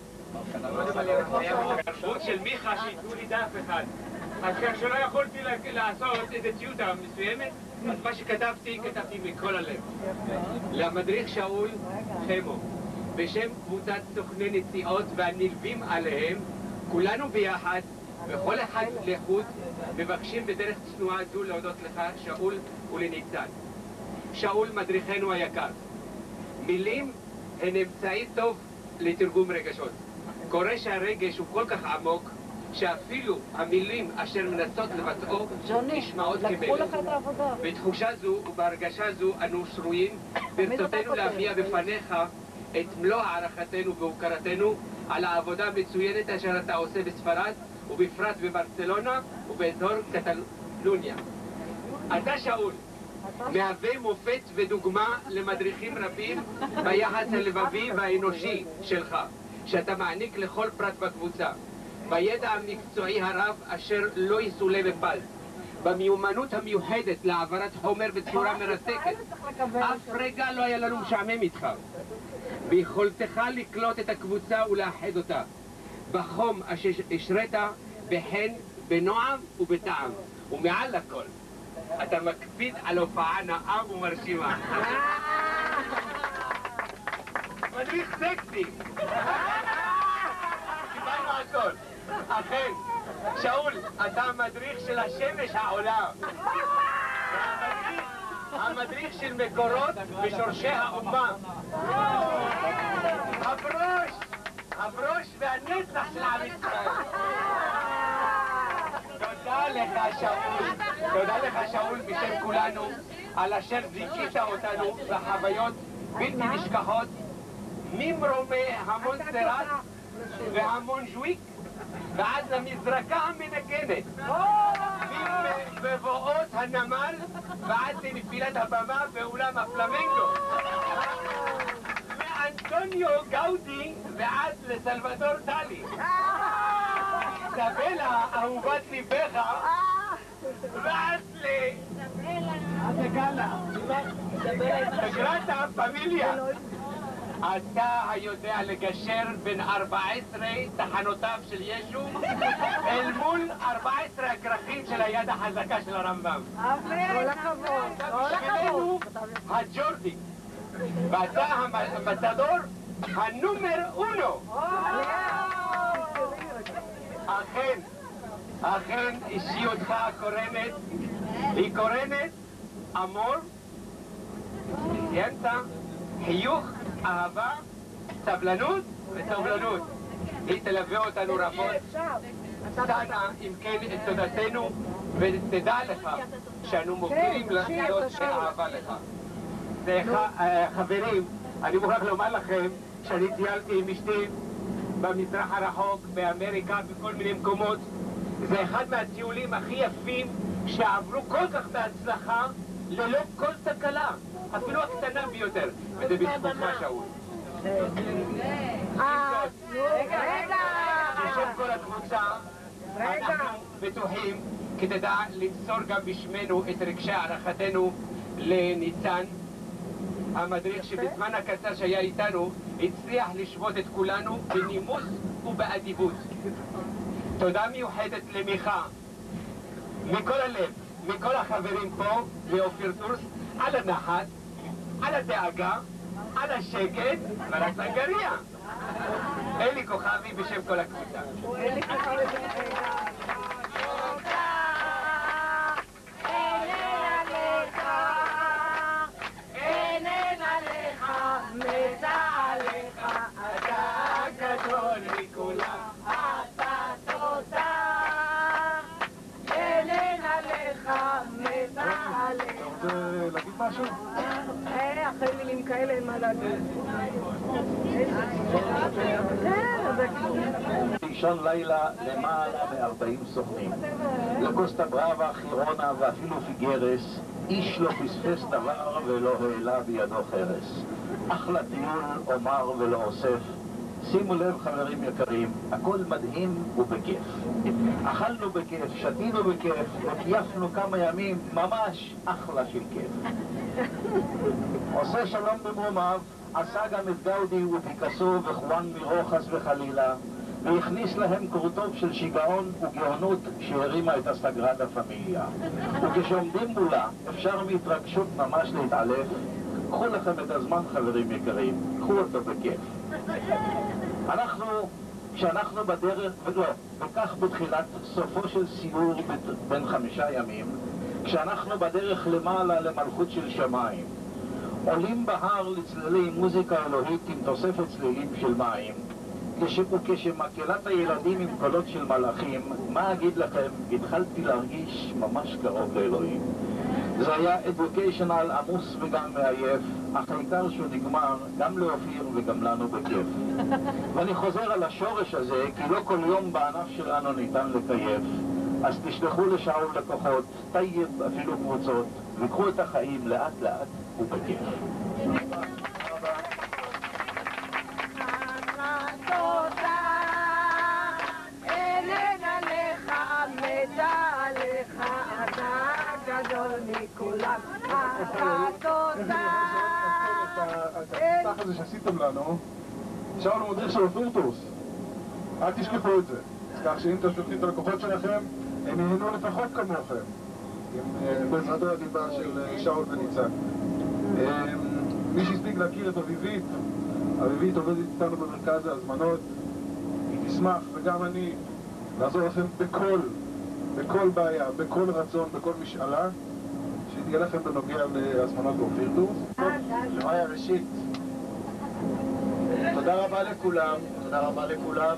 גרפות של מיכה שייתנו לי דף אחד. אז כך שלא יכולתי לעשות איזה טיוטה מסוימת, אז מה שכתבתי מכל הלב. למדריך שאול חמו, בשם קבוצת סוכני נסיעות והנלווים עליהם, כולנו ביחד, וכל אחד לחוד, מבקשים בדרך צנועה זו להודות לך, שאול ולניצן. שאול, מדריכנו היקר. מילים הן אמצעי טוב לתרגום רגשות. קורה שהרגש הוא כל כך עמוק, שאפילו המילים אשר מנסות לבטאו נשמעות כמלך. בתחושה זו ובהרגשה זו אנו שרויים ברצותנו להביע בפניך את מלוא הערכתנו והוקרתנו על העבודה המצוינת אשר אתה עושה בספרד ובפרט בברצלונה ובאזור קטלוניה. אתה, שאול, מהווה מופת ודוגמה למדריכים רבים ביחס הלבבי והאנושי שלך, שאתה מעניק לכל פרט בקבוצה, בידע המקצועי הרב אשר לא יסולא בפז, במיומנות המיוחדת להעברת חומר בצורה מרתקת. אף רגע לא היה לנו משעמם איתך. ביכולתך לקלוט את הקבוצה ולאחד אותה, בחום אשר השרית, בחן, בנועם ובטעם, ומעל לכל אתה מקפיד על הופעה נאה ומרשימה. מדריך סקסי. קיבלנו הכל. אכן, שאול, אתה המדריך של השמש העולה. המדריך של מקורות ושורשי האומה. הברוש והנצח של עם ישראל. תודה לך, שאול, בשם כולנו, על אשר זיכית אותנו בחוויות בלתי נשכחות, ממרומי המונסרט והמונג'וויק ועד למזרקה המנגנת, מבבואות הנמל ועד לנפילת הבמה באולם הפלמנגו, מאנטוניו גאודי ועד לסלבדור דלי. איזבלה, אהובת ליבך, ואת גלה. סגרתה פמיליה. אתה היודע לגשר בין 14 תחנותיו של ישו אל מול 14 הכרכים של היד החזקה של הרמב"ם. כל הכבוד, כל הכבוד. הג'ורדי. ואתה המתדור הנומר אונו. אכן אישיותך הקורנת היא קורנת אמור, סיימת, חיוך, אהבה, סבלנות וסובלנות. היא תלווה אותנו רבות. סנה אם כן את תודתנו ותדע לך שאנו מוקירים לעשות שאהבה לך. חברים, אני מוכרח לומר לכם שאני טיילתי עם אשתי במזרח הרחוק, באמריקה, בכל מיני מקומות. זה אחד מהטיולים הכי יפים שעברו כל כך בהצלחה ללא כל תקלה, אפילו הקטנה ביותר, וזה בזכותך שאול. רגע! בשם כל הקבוצה, אנחנו בטוחים כי תדע למסור גם בשמנו את רגשי הערכתנו לניצן, המדריך שבזמן הקצר שהיה איתנו הצליח לשבות את כולנו בנימוס ובאדיבות. תודה מיוחדת למיכה, מכל הלב, מכל החברים פה, לאופיר טורס, על הנחת, על הדאגה, על השקט ועל הסנגריה. אלי כוכבי בשם כל הקבוצה. אלי כוכבי. להגיד משהו? אחרי מילים כאלה אין מה להגיד. אישון לילה למעלה מ-40 סוכנים. לקוסטה ברבה, חירונה ואפילו פיגרס, איש לא פספס דבר ולא העלה בידו חרס. אחלה טיול, אומר ולא אוסף. שימו לב חברים יקרים, הכל מדהים ובכיף. אכלנו בכיף, שתינו בכיף, וקייפנו כמה ימים, ממש אחלה של כיף. עושה שלום במרומיו, עשה גם את גאודי ופיקאסו וחואן מירו חס וחלילה, והכניס להם קורטוב של שיגעון וגאונות שהרימה את הסגרדה פמיליה. וכשעומדים מולה, אפשר מהתרגשות ממש להתעלף. קחו לכם את הזמן חברים יקרים, קחו אותו בכיף. כשאנחנו בדרך, וכך בתחילת סופו של סיור בין 5 ימים, כשאנחנו בדרך למעלה למלכות של שמיים, עולים בהר לצללי מוזיקה אלוהית עם תוספת צלילים של מים, וכשמקהלת הילדים עם קולות של מלאכים, מה אגיד לכם, התחלתי להרגיש ממש קרוב לאלוהים. זה היה אדוקיישנל עמוס וגם מעייף, אך העיקר שהוא נגמר גם לאופיר וגם לנו בכיף. ואני חוזר על השורש הזה, כי לא כל יום בענף שלנו ניתן לקייף. אז תשלחו לשאול לקוחות, טייב אפילו קבוצות, וקחו את החיים לאט לאט ובכיף. התחת הזה שעשיתם לנו, שאול הוא מדריך של אופיר טורס. אל תשכחו את זה. אז כך שאם תשלחו את הלקוחות שלכם, הם ייהנו לפחות כמוכם. בעזרתו הדיבה של שאול וניצן. מי שהספיק להכיר את אביבית, אביבית עובדת איתנו במרכז ההזמנות. היא תשמח, וגם אני, לעזור לכם בכל בעיה, בכל רצון, בכל משאלה, שתהיה לכם בנוגע להזמנות באופיר טורס. שמעיה ראשית, תודה רבה לכולם, תודה רבה לכולם.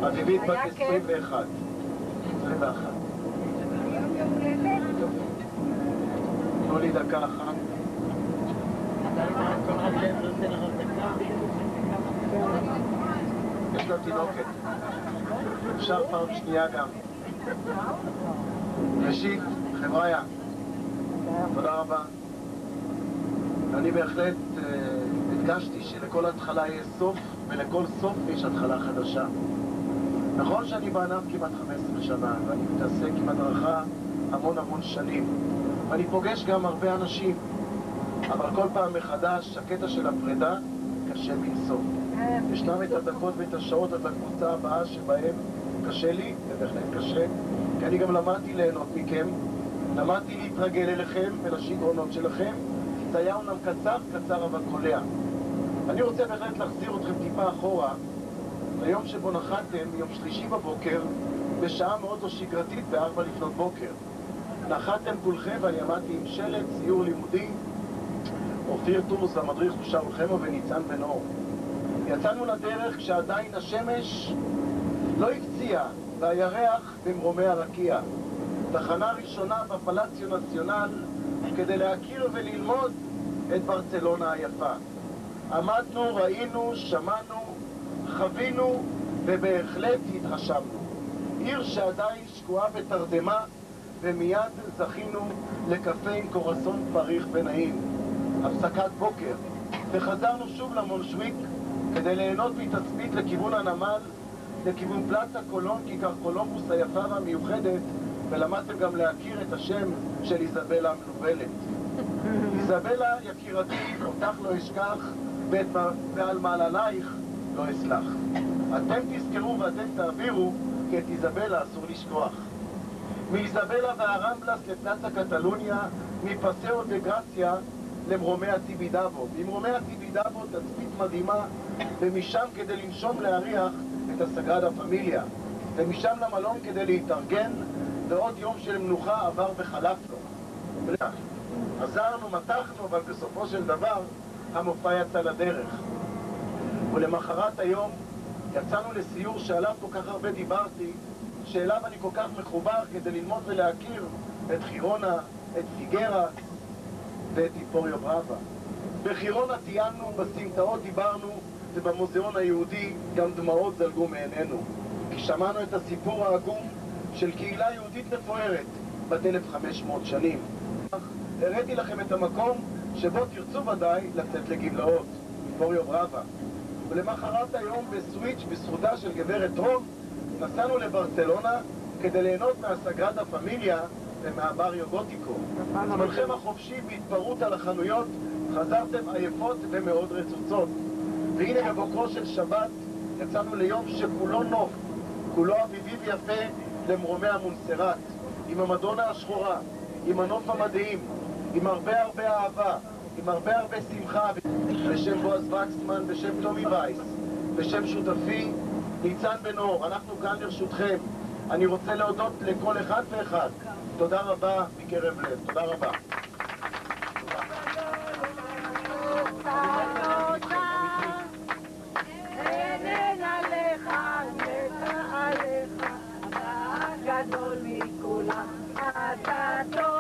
אביבית בת 21. תנו לי דקה אחת. יש לה תינוקת. אפשר פעם שנייה גם. ראשית, חבריה, תודה רבה. אני בהחלט הדגשתי שלכל התחלה יש סוף, ולכל סוף יש התחלה חדשה. נכון שאני בענף כמעט 15 שנה, ואני מתעסק עם הדרכה המון שנים, ואני פוגש גם הרבה אנשים, אבל כל פעם מחדש הקטע של הפרידה קשה מנסות. ישנם את הדקות ואת השעות עד לקבוצה הבאה שבהם קשה לי, ובהחלט קשה, כי אני גם למדתי ליהנות מכם, למדתי להתרגל אליכם ולשיגעונות שלכם. זה היה אומנם קצר אבל קולע. אני רוצה בהחלט להחזיר אתכם טיפה אחורה ליום שבו נחתתם, יום שלישי בבוקר, בשעה מאוד לא שגרתית, ב-4 לפנות בוקר. נחתתם כולכם ואני עמדתי עם שלט ציור לימודי, אופיר טורס והמדריך שאול חמו וניצן בן אור. יצאנו לדרך כשעדיין השמש לא הפציעה והירח במרומי הרקיע. תחנה ראשונה בפלאציו נציונל כדי להכיר וללמוד את ברצלונה היפה. עמדנו, ראינו, שמענו, חווינו ובהחלט התרשמנו. עיר שעדיין שקועה בתרדמה, ומיד זכינו לקפה עם קורסון פריך ונעים. הפסקת בוקר, וחזרנו שוב למונשוויק כדי ליהנות מתצפית לכיוון הנמל, לכיוון פלאצה קולון, כיכר קולומבוס היפה והמיוחדת, ולמדתם גם להכיר את השם של איזבלה המנובלת. איזבלה יקירתי, אותך לא אשכח, ועל מעללייך לא אסלח. אתם תזכרו ואתם תעבירו, כי את איזבלה אסור לשכוח. מאיזבלה והרמבלס לפלאצה קטלוניה, מפסאו דה גרציה למרומי הטיבידאבו. ממרומי הטיבידאבו תצפית מדהימה, ומשם כדי לנשום להריח את הסגרדה פמיליה. ומשם למלון כדי להתארגן, ועוד יום של מנוחה עבר וחלף לו. עזרנו, מתחנו, אבל בסופו של דבר המופע יצא לדרך. ולמחרת היום יצאנו לסיור שעליו כל כך הרבה דיברתי, שאליו אני כל כך מחובר כדי ללמוד ולהכיר את חירונה, את פיגרה ואת היפוריו ברבה. בחירונה טיילנו, בסמטאות דיברנו, ובמוזיאון היהודי גם דמעות זלגו מעינינו. כי שמענו את הסיפור העגום של קהילה יהודית מפוארת בת 1500 שנים. הראיתי לכם את המקום שבו תרצו ודאי לצאת לגמלאות, היפוריו ברבה. ולמחרת היום בסוויץ' בזכותה של גברת רוב, נסענו לברצלונה כדי ליהנות מהסגרדה פמיליה ומהבריו גותיקו. זמנכם החופשי בהתפרעות על החנויות, חזרתם עייפות ומאוד רצוצות. והנה בבוקרו של שבת יצאנו ליום שכולו נוף, כולו אביבי ויפה למרומי המונסרט, עם המדונה השחורה, עם הנוף המדהים, עם הרבה אהבה, עם הרבה שמחה. בשם בועז וקסמן, בשם טומי וייס, בשם שותפי ניצן בן אור, אנחנו כאן לרשותכם. אני רוצה להודות לכל אחד ואחד. תודה רבה מקרב לב. תודה רבה. גדול מכולם, אתה טוב.